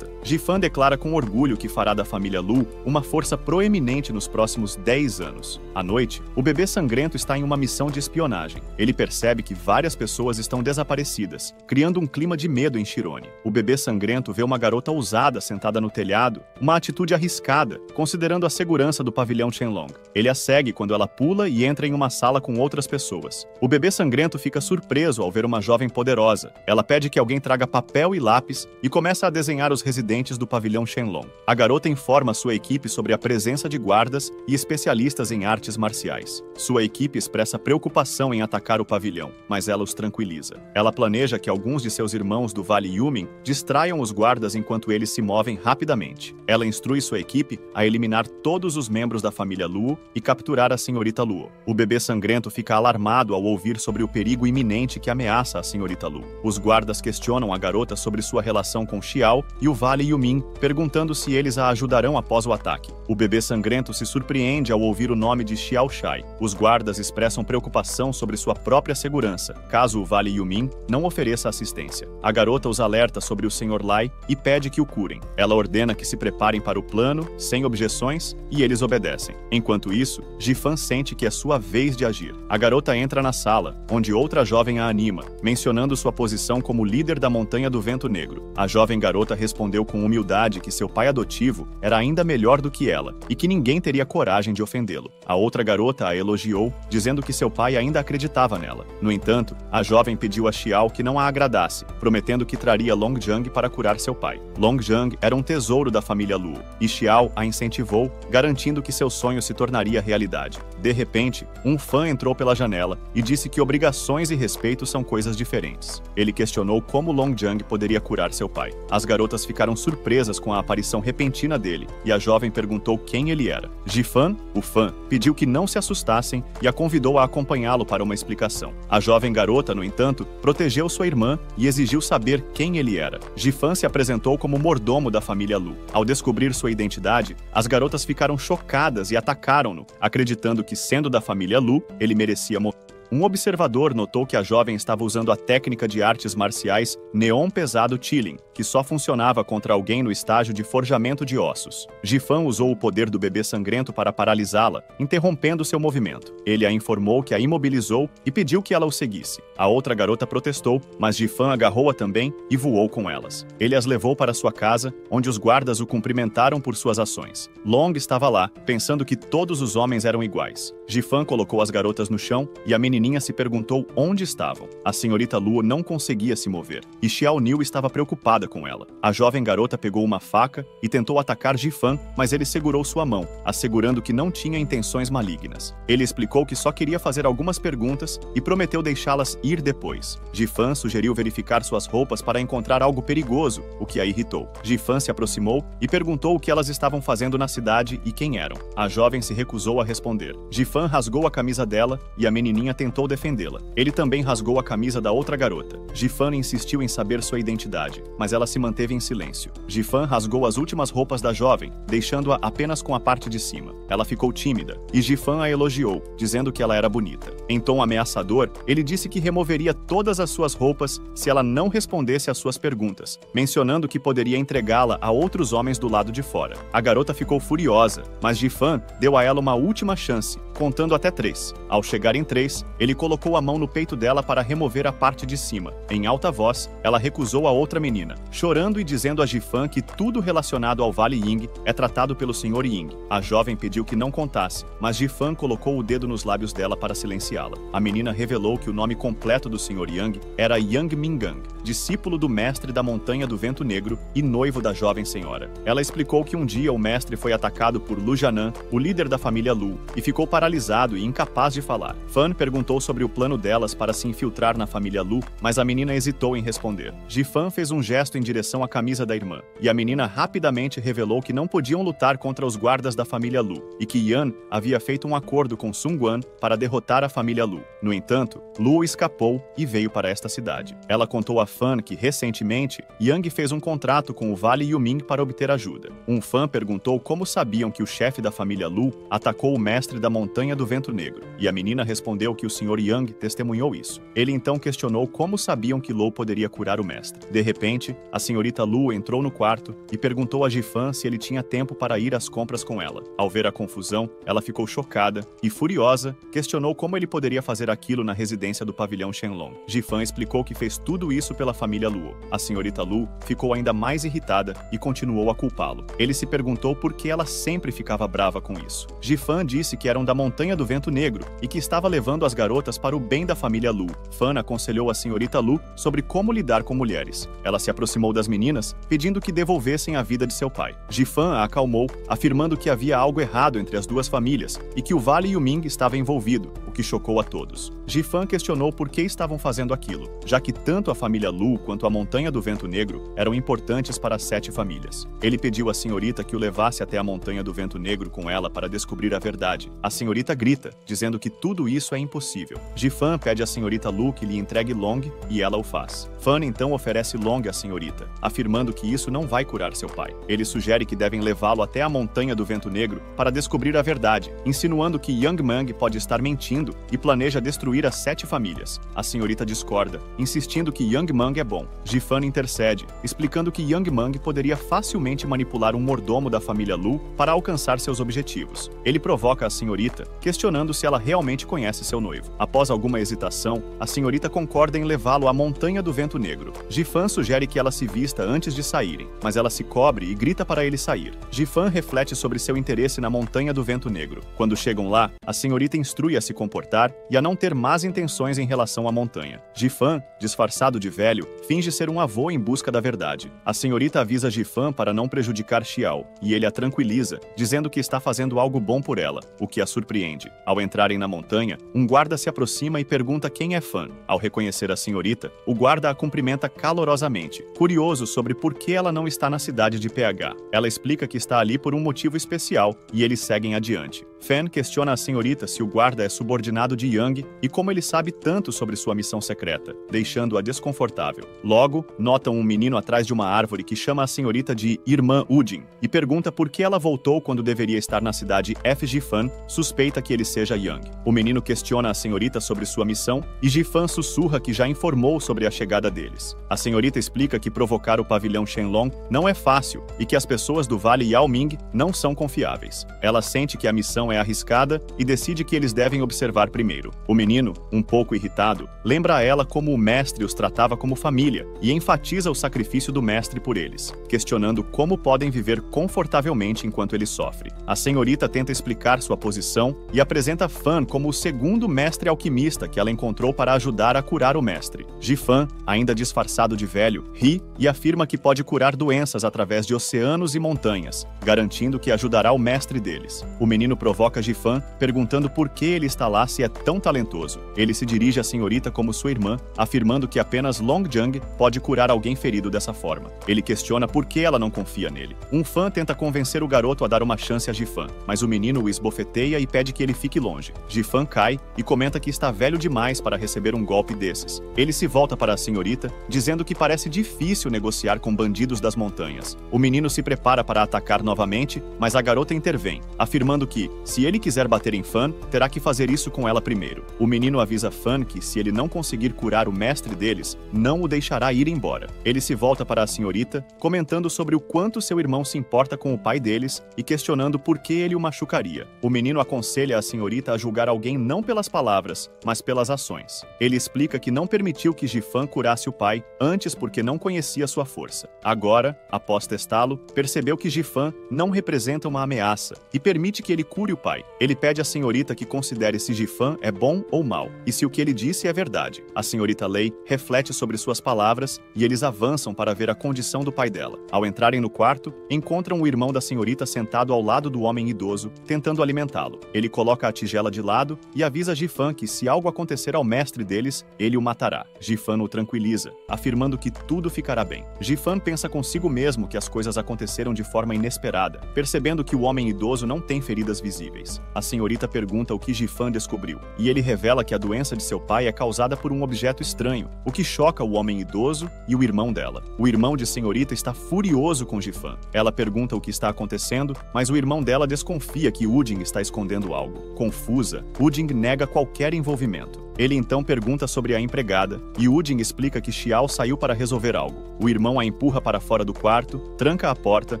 Jifan declara com orgulho que fará da família Lu uma força proeminente nos próximos 10 anos. À noite, o bebê sangrento está em uma missão de espionagem. Ele percebe que várias pessoas estão desaparecidas, criando um clima de medo em Shirone. O bebê sangrento vê uma garota ousada sentada no telhado, uma atitude arriscada, considerando a segurança do pavilhão Shenlong. Ele a segue quando ela pula e entra em uma sala com outras pessoas. O bebê sangrento fica surpreso ao ver uma jovem poderosa. Ela pede que alguém traga papel e lápis e começa a desenhar os residentes do pavilhão Shenlong. A garota informa sua equipe sobre a presença de guardas e especialistas em artes marciais. Sua equipe expressa preocupação em atacar o pavilhão, mas ela os tranquiliza. Ela planeja que alguns de seus irmãos do Vale Yumin distraiam os guardas enquanto eles se movem rapidamente. Ela instrui sua equipe a eliminar todos os membros da família Luo e capturar a senhorita Luo. O bebê sangrento fica alarmado ao ouvir sobre o perigo iminente que ameaça a senhorita Luo. Os guardas questionam a garota sobre sua relação com Xiao e o Vale Yumin, perguntando se eles a ajudarão após o ataque. O bebê sangrento se surpreende ao ouvir o nome de Xiao Shai. Os guardas expressam preocupação sobre sua própria segurança, caso o Vale Yumin não ofereça assistência. A garota os alerta sobre o Sr. Lai e pede que o curem. Ela ordena que se preparem para o plano, sem objeções, e eles obedecem. Enquanto isso, Jifan sente que é sua vez de agir. A garota entra na sala, onde outra jovem a anima, mencionando sua posição como líder da Montanha do Vento Negro. A jovem garota respondeu com humildade que seu pai adotivo era ainda melhor do que ela e que ninguém teria coragem de ofendê-lo. A outra garota a elogiou, dizendo que seu pai ainda acreditava nela. No entanto, a jovem pediu a Xiao que não a agradasse, prometendo que traria Longjiang para curar seu pai. Longjiang era um tesouro da família Luo, e Xiao a incentivou, garantindo que seu sonho se tornaria realidade. De repente, um fã entrou pela janela e disse que obrigações e respeito são coisas diferentes. Ele questionou como Longjiang poderia curar seu pai. As garotas ficaram surpresas com a aparição repentina dele, e a jovem perguntou quem ele era. Jifan, o fã, pediu que não se assustassem e a convidou a acompanhá-lo para uma explicação. A jovem garota, no entanto, protegeu sua irmã e exigiu saber quem ele era. Jifan se apresentou como mordomo da família Lu. Ao descobrir sua identidade, as garotas ficaram chocadas e atacaram-no, acreditando que, sendo da família Lu, ele merecia morrer. Um observador notou que a jovem estava usando a técnica de artes marciais Neon Pesado Chilling, que só funcionava contra alguém no estágio de forjamento de ossos. Jifan usou o poder do bebê sangrento para paralisá-la, interrompendo seu movimento. Ele a informou que a imobilizou e pediu que ela o seguisse. A outra garota protestou, mas Jifan agarrou-a também e voou com elas. Ele as levou para sua casa, onde os guardas o cumprimentaram por suas ações. Long estava lá, pensando que todos os homens eram iguais. Jifan colocou as garotas no chão e a menininha se perguntou onde estavam. A senhorita Luo não conseguia se mover, e Xiao Niu estava preocupada com ela. A jovem garota pegou uma faca e tentou atacar Jifan, mas ele segurou sua mão, assegurando que não tinha intenções malignas. Ele explicou que só queria fazer algumas perguntas e prometeu deixá-las ir depois. Jifan sugeriu verificar suas roupas para encontrar algo perigoso, o que a irritou. Jifan se aproximou e perguntou o que elas estavam fazendo na cidade e quem eram. A jovem se recusou a responder. Jifan rasgou a camisa dela e a menininha tentou defendê-la. Ele também rasgou a camisa da outra garota. Jifan insistiu em saber sua identidade, mas ela se manteve em silêncio. Jifan rasgou as últimas roupas da jovem, deixando-a apenas com a parte de cima. Ela ficou tímida, e Jifan a elogiou, dizendo que ela era bonita. Em tom ameaçador, ele disse que removeria todas as suas roupas se ela não respondesse às suas perguntas, mencionando que poderia entregá-la a outros homens do lado de fora. A garota ficou furiosa, mas Jifan deu a ela uma última chance, contando até 3. Ao chegar em 3, ele colocou a mão no peito dela para remover a parte de cima. Em alta voz, ela recusou a outra menina, chorando e dizendo a Jifan que tudo relacionado ao Vale Ying é tratado pelo Sr. Ying. A jovem pediu que não contasse, mas Jifan colocou o dedo nos lábios dela para silenciá-la. A menina revelou que o nome completo do Sr. Yang era Yang Mingang, discípulo do mestre da Montanha do Vento Negro e noivo da jovem senhora. Ela explicou que um dia o mestre foi atacado por Lu Jianan, o líder da família Lu, e ficou paralisado paralisado e incapaz de falar. Fan perguntou sobre o plano delas para se infiltrar na família Lu, mas a menina hesitou em responder. Ji-fan fez um gesto em direção à camisa da irmã, e a menina rapidamente revelou que não podiam lutar contra os guardas da família Lu, e que Yan havia feito um acordo com Sung-wan para derrotar a família Lu. No entanto, Lu escapou e veio para esta cidade. Ela contou a Fan que, recentemente, Yang fez um contrato com o Vale Yuming para obter ajuda. Um fã perguntou como sabiam que o chefe da família Lu atacou o mestre da Montanha do Vento Negro, e a menina respondeu que o Sr. Yang testemunhou isso. Ele então questionou como sabiam que Lu poderia curar o mestre. De repente, a senhorita Lu entrou no quarto e perguntou a Ji-fan se ele tinha tempo para ir às compras com ela. Ao ver a confusão, ela ficou chocada e, furiosa, questionou como ele poderia fazer aquilo na residência do pavilhão Shenlong. Ji-fan explicou que fez tudo isso pela família Luo. A senhorita Lu ficou ainda mais irritada e continuou a culpá-lo. Ele se perguntou por que ela sempre ficava brava com isso. Ji-fan disse que eram da Montanha do Vento Negro e que estava levando as garotas para o bem da família Lu. Fan aconselhou a senhorita Lu sobre como lidar com mulheres. Ela se aproximou das meninas, pedindo que devolvessem a vida de seu pai. Ji-fan a acalmou, afirmando que havia algo errado entre as duas famílias e que o Vale Yuming estava envolvido, o que chocou a todos. Ji-fan questionou por que estavam fazendo aquilo, já que tanto a família Lu quanto a Montanha do Vento Negro eram importantes para as 7 famílias. Ele pediu à senhorita que o levasse até a Montanha do Vento Negro com ela para descobrir a verdade. A senhorita grita, dizendo que tudo isso é impossível. Ji-fan pede à senhorita Lu que lhe entregue Long e ela o faz. Fan então oferece Long à senhorita, afirmando que isso não vai curar seu pai. Ele sugere que devem levá-lo até a Montanha do Vento Negro para descobrir a verdade, insinuando que Yang Mang pode estar mentindo e planeja destruir as 7 famílias. A senhorita discorda, insistindo que Yang Mang é bom. Ji-fan intercede, explicando que Yang Mang poderia facilmente manipular um mordomo da família Lu para alcançar seus objetivos. Ele provoca a senhorita, questionando se ela realmente conhece seu noivo. Após alguma hesitação, a senhorita concorda em levá-lo à Montanha do Vento Negro. Ji-fan sugere que ela se vista antes de saírem, mas ela se cobre e grita para ele sair. Ji-fan reflete sobre seu interesse na Montanha do Vento Negro. Quando chegam lá, a senhorita instrui a se comportar e a não ter más intenções em relação à montanha. Ji-fan, disfarçado de velho, finge ser um avô em busca da verdade. A senhorita avisa Ji-fan para não prejudicar Xiao, e ele a tranquiliza, dizendo que está fazendo algo bom por ela, o que a surpreende. Ao entrarem na montanha, um guarda se aproxima e pergunta quem é Fan. Ao reconhecer a senhorita, o guarda a cumprimenta calorosamente, curioso sobre por que ela não está na cidade de PH. Ela explica que está ali por um motivo especial, e eles seguem adiante. Fan questiona a senhorita se o guarda é subordinado de Yang e como ele sabe tanto sobre sua missão secreta, deixando-a desconfortável. Logo, notam um menino atrás de uma árvore que chama a senhorita de Irmã Udin e pergunta por que ela voltou quando deveria estar na cidade F. Ji-fan, suspeita que ele seja Yang. O menino questiona a senhorita sobre sua missão e Ji-fan sussurra que já informou sobre a chegada deles. A senhorita explica que provocar o pavilhão Shenlong não é fácil e que as pessoas do Vale Yaoming não são confiáveis. Ela sente que a missão é arriscada e decide que eles devem observar primeiro. O menino, um pouco irritado, lembra a ela como o mestre os tratava como família e enfatiza o sacrifício do mestre por eles, questionando como podem viver confortavelmente enquanto ele sofre. A senhorita tenta explicar sua posição e apresenta Fan como o segundo mestre alquimista que ela encontrou para ajudar a curar o mestre. Ji-fan, ainda disfarçado de velho, ri e afirma que pode curar doenças através de oceanos e montanhas, garantindo que ajudará o mestre deles. O menino provoca Ji-fan, perguntando por que ele está lá se é tão talentoso. Ele se dirige à senhorita como sua irmã, afirmando que apenas Long Jang pode curar alguém ferido dessa forma. Ele questiona por que ela não confia nele. Um fã tenta convencer o garoto a dar uma chance a Ji-fan, mas o menino o esbofeteia e pede que ele fique longe. Ji-fan cai e comenta que está velho demais para receber um golpe desses. Ele se volta para a senhorita, dizendo que parece difícil negociar com bandidos das montanhas. O menino se prepara para atacar novamente, mas a garota intervém, afirmando que, se ele quiser bater em Fan, terá que fazer isso com ela primeiro. O menino avisa Fan que, se ele não conseguir curar o mestre deles, não o deixará ir embora. Ele se volta para a senhorita, comentando sobre o quanto seu irmão se importa com o pai deles e questionando por que ele o machucaria. O menino aconselha a senhorita a julgar alguém não pelas palavras, mas pelas ações. Ele explica que não permitiu que Ji-fan curasse o pai, antes porque não conhecia sua força. Agora, após testá-lo, percebeu que Ji-fan não representa uma ameaça e permite que ele cure próprio pai. Ele pede à senhorita que considere se Jifan é bom ou mau, e se o que ele disse é verdade. A senhorita Lei reflete sobre suas palavras e eles avançam para ver a condição do pai dela. Ao entrarem no quarto, encontram o irmão da senhorita sentado ao lado do homem idoso, tentando alimentá-lo. Ele coloca a tigela de lado e avisa Jifan que se algo acontecer ao mestre deles, ele o matará. Jifan o tranquiliza, afirmando que tudo ficará bem. Jifan pensa consigo mesmo que as coisas aconteceram de forma inesperada, percebendo que o homem idoso não tem feridas visíveis. A senhorita pergunta o que Jifan descobriu, e ele revela que a doença de seu pai é causada por um objeto estranho, o que choca o homem idoso e o irmão dela. O irmão de senhorita está furioso com Jifan. Ela pergunta o que está acontecendo, mas o irmão dela desconfia que Uding está escondendo algo. Confusa, Uding nega qualquer envolvimento. Ele então pergunta sobre a empregada, e Uding explica que Xiao saiu para resolver algo. O irmão a empurra para fora do quarto, tranca a porta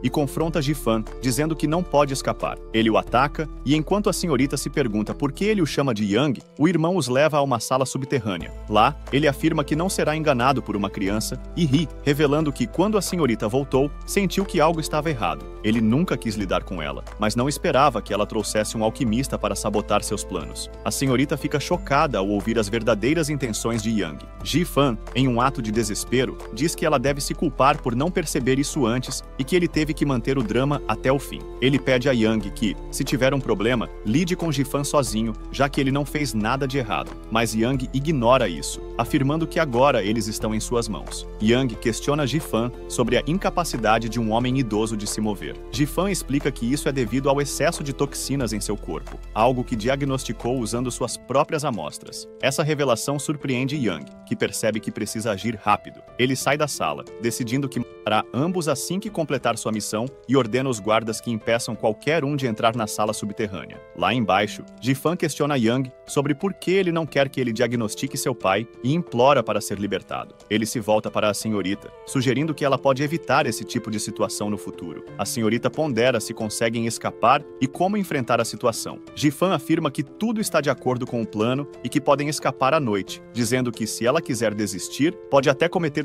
e confronta Jifan, dizendo que não pode escapar. Ele o ataca, e enquanto a senhorita se pergunta por que ele o chama de Yang, o irmão os leva a uma sala subterrânea. Lá, ele afirma que não será enganado por uma criança e ri, revelando que quando a senhorita voltou, sentiu que algo estava errado. Ele nunca quis lidar com ela, mas não esperava que ela trouxesse um alquimista para sabotar seus planos. A senhorita fica chocada ao ouvir as verdadeiras intenções de Yang. Jifan, em um ato de desespero, diz que ela deve se culpar por não perceber isso antes e que ele teve que manter o drama até o fim. Ele pede a Yang que, se tiver um problema, lide com Jifan sozinho, já que ele não fez nada de errado. Mas Yang ignora isso, afirmando que agora eles estão em suas mãos. Yang questiona Jifan sobre a incapacidade de um homem idoso de se mover. Jifan explica que isso é devido ao excesso de toxinas em seu corpo, algo que diagnosticou usando suas próprias amostras. Essa revelação surpreende Yang, que percebe que precisa agir rápido. Ele sai da sala, decidindo que matará ambos assim que completar sua missão e ordena os guardas que impeçam qualquer um de entrar na sala subterrânea. Lá embaixo, Jifan questiona Yang sobre por que ele não quer que ele diagnostique seu pai e implora para ser libertado. Ele se volta para a senhorita, sugerindo que ela pode evitar esse tipo de situação no futuro. A senhorita pondera se conseguem escapar e como enfrentar a situação. Jifan afirma que tudo está de acordo com o plano e que podem escapar à noite, dizendo que se ela quiser desistir, pode até cometer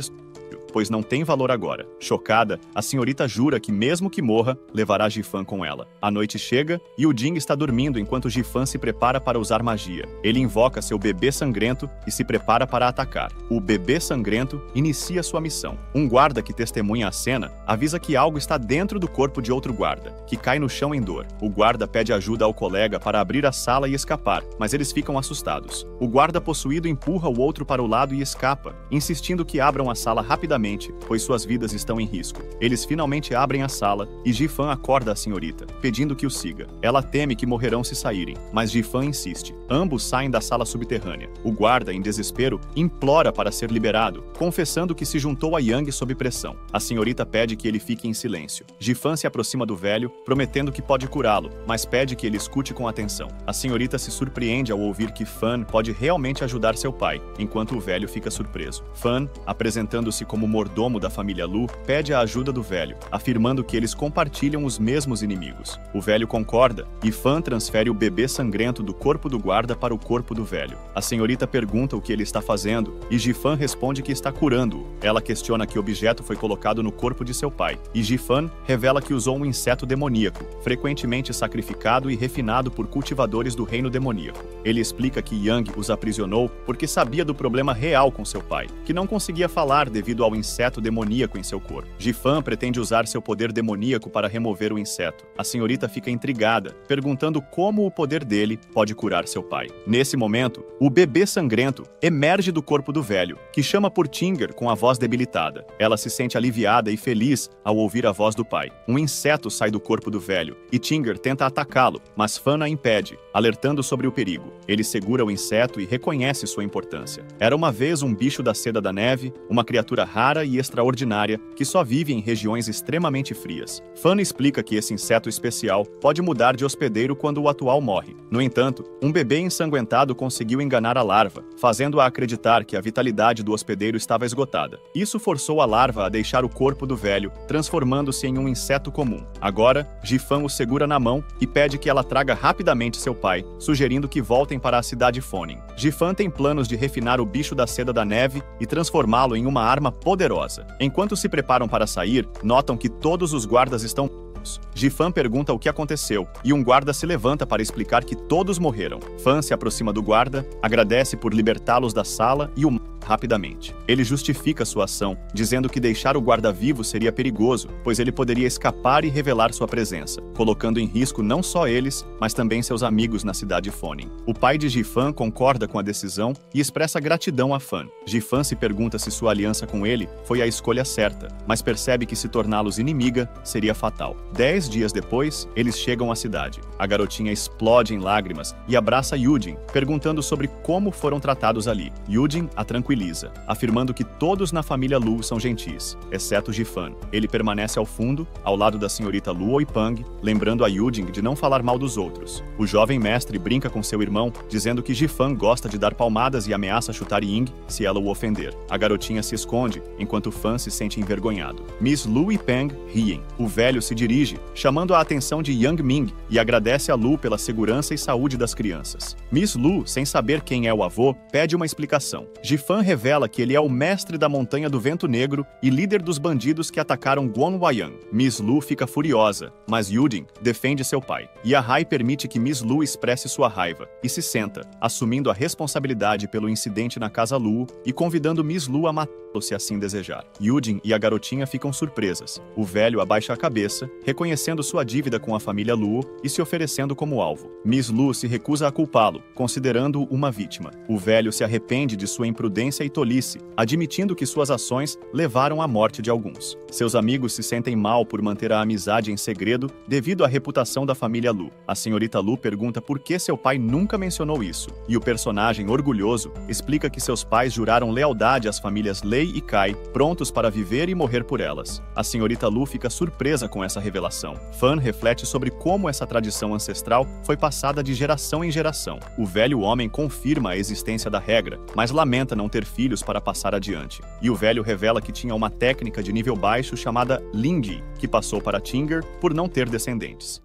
pois não tem valor agora. Chocada, a senhorita jura que mesmo que morra, levará Jifan com ela. A noite chega e o Jing está dormindo enquanto Jifan se prepara para usar magia. Ele invoca seu bebê sangrento e se prepara para atacar. O bebê sangrento inicia sua missão. Um guarda que testemunha a cena avisa que algo está dentro do corpo de outro guarda, que cai no chão em dor. O guarda pede ajuda ao colega para abrir a sala e escapar, mas eles ficam assustados. O guarda possuído empurra o outro para o lado e escapa, insistindo que abram a sala rapidamente, pois suas vidas estão em risco. Eles finalmente abrem a sala e Jifan acorda a senhorita, pedindo que o siga. Ela teme que morrerão se saírem, mas Jifan insiste. Ambos saem da sala subterrânea. O guarda, em desespero, implora para ser liberado, confessando que se juntou a Yang sob pressão. A senhorita pede que ele fique em silêncio. Jifan se aproxima do velho, prometendo que pode curá-lo, mas pede que ele escute com atenção. A senhorita se surpreende ao ouvir que Fan pode realmente ajudar seu pai, enquanto o velho fica surpreso. Fan, apresentando-se como mordomo da família Lu, pede a ajuda do velho, afirmando que eles compartilham os mesmos inimigos. O velho concorda e Fan transfere o bebê sangrento do corpo do guarda para o corpo do velho. A senhorita pergunta o que ele está fazendo e Jifan responde que está curando-o. Ela questiona que objeto foi colocado no corpo de seu pai e Jifan revela que usou um inseto demoníaco, frequentemente sacrificado e refinado por cultivadores do reino demoníaco. Ele explica que Yang os aprisionou porque sabia do problema real com seu pai, que não conseguia falar devido ao inseto demoníaco em seu corpo. Jifan pretende usar seu poder demoníaco para remover o inseto. A senhorita fica intrigada, perguntando como o poder dele pode curar seu pai. Nesse momento, o bebê sangrento emerge do corpo do velho, que chama por Tinger com a voz debilitada. Ela se sente aliviada e feliz ao ouvir a voz do pai. Um inseto sai do corpo do velho e Tinger tenta atacá-lo, mas Fan a impede, alertando sobre o perigo. Ele segura o inseto e reconhece sua importância. Era uma vez um bicho da seda da neve, uma criatura rara e extraordinária que só vive em regiões extremamente frias. Fan explica que esse inseto especial pode mudar de hospedeiro quando o atual morre. No entanto, um bebê ensanguentado conseguiu enganar a larva, fazendo-a acreditar que a vitalidade do hospedeiro estava esgotada. Isso forçou a larva a deixar o corpo do velho, transformando-se em um inseto comum. Agora, Jifan o segura na mão e pede que ela traga rapidamente seu pai, sugerindo que voltem para a cidade Fonin. Jifan tem planos de refinar o bicho da seda da neve e transformá-lo em uma arma poderosa. Enquanto se preparam para sair, notam que todos os guardas estão amigos. Ji-fan pergunta o que aconteceu, e um guarda se levanta para explicar que todos morreram. Fan se aproxima do guarda, agradece por libertá-los da sala e o mata rapidamente. Ele justifica sua ação, dizendo que deixar o guarda vivo seria perigoso, pois ele poderia escapar e revelar sua presença, colocando em risco não só eles, mas também seus amigos na cidade Fonin. O pai de Ji-fan concorda com a decisão e expressa gratidão a Fan. Ji-fan se pergunta se sua aliança com ele foi a escolha certa, mas percebe que se torná-los inimiga seria fatal. 10 dias depois, eles chegam à cidade. A garotinha explode em lágrimas e abraça Yujin, perguntando sobre como foram tratados ali. Yujin a tranquiliza, afirmando que todos na família Lu são gentis, exceto Ji-fan. Ele permanece ao fundo, ao lado da senhorita Luo e Pang, lembrando a Yujin de não falar mal dos outros. O jovem mestre brinca com seu irmão, dizendo que Ji-fan gosta de dar palmadas e ameaça chutar Ying se ela o ofender. A garotinha se esconde, enquanto Fan se sente envergonhado. Miss Lu e Pang riem. O velho se dirige, chamando a atenção de Yang Ming, e agradece a Lu pela segurança e saúde das crianças. Miss Lu, sem saber quem é o avô, pede uma explicação. Ji-fan revela que ele é o mestre da Montanha do Vento Negro e líder dos bandidos que atacaram Guanhuayan. Miss Lu fica furiosa, mas Yujin defende seu pai. Yahai permite que Miss Lu expresse sua raiva e se senta, assumindo a responsabilidade pelo incidente na casa Lu e convidando Miss Lu a matá-lo se assim desejar. Yujin e a garotinha ficam surpresas. O velho abaixa a cabeça, reconhecendo sua dívida com a família Lu e se oferecendo como alvo. Miss Lu se recusa a culpá-lo, considerando-o uma vítima. O velho se arrepende de sua imprudência e tolice, admitindo que suas ações levaram à morte de alguns. Seus amigos se sentem mal por manter a amizade em segredo devido à reputação da família Lu. A senhorita Lu pergunta por que seu pai nunca mencionou isso, e o personagem orgulhoso explica que seus pais juraram lealdade às famílias Lei e Kai, prontos para viver e morrer por elas. A senhorita Lu fica surpresa com essa revelação. Fan reflete sobre como essa tradição ancestral foi passada de geração em geração. O velho homem confirma a existência da regra, mas lamenta não ter filhos para passar adiante. E o velho revela que tinha uma técnica de nível baixo chamada Lingyi, que passou para Tinger por não ter descendentes.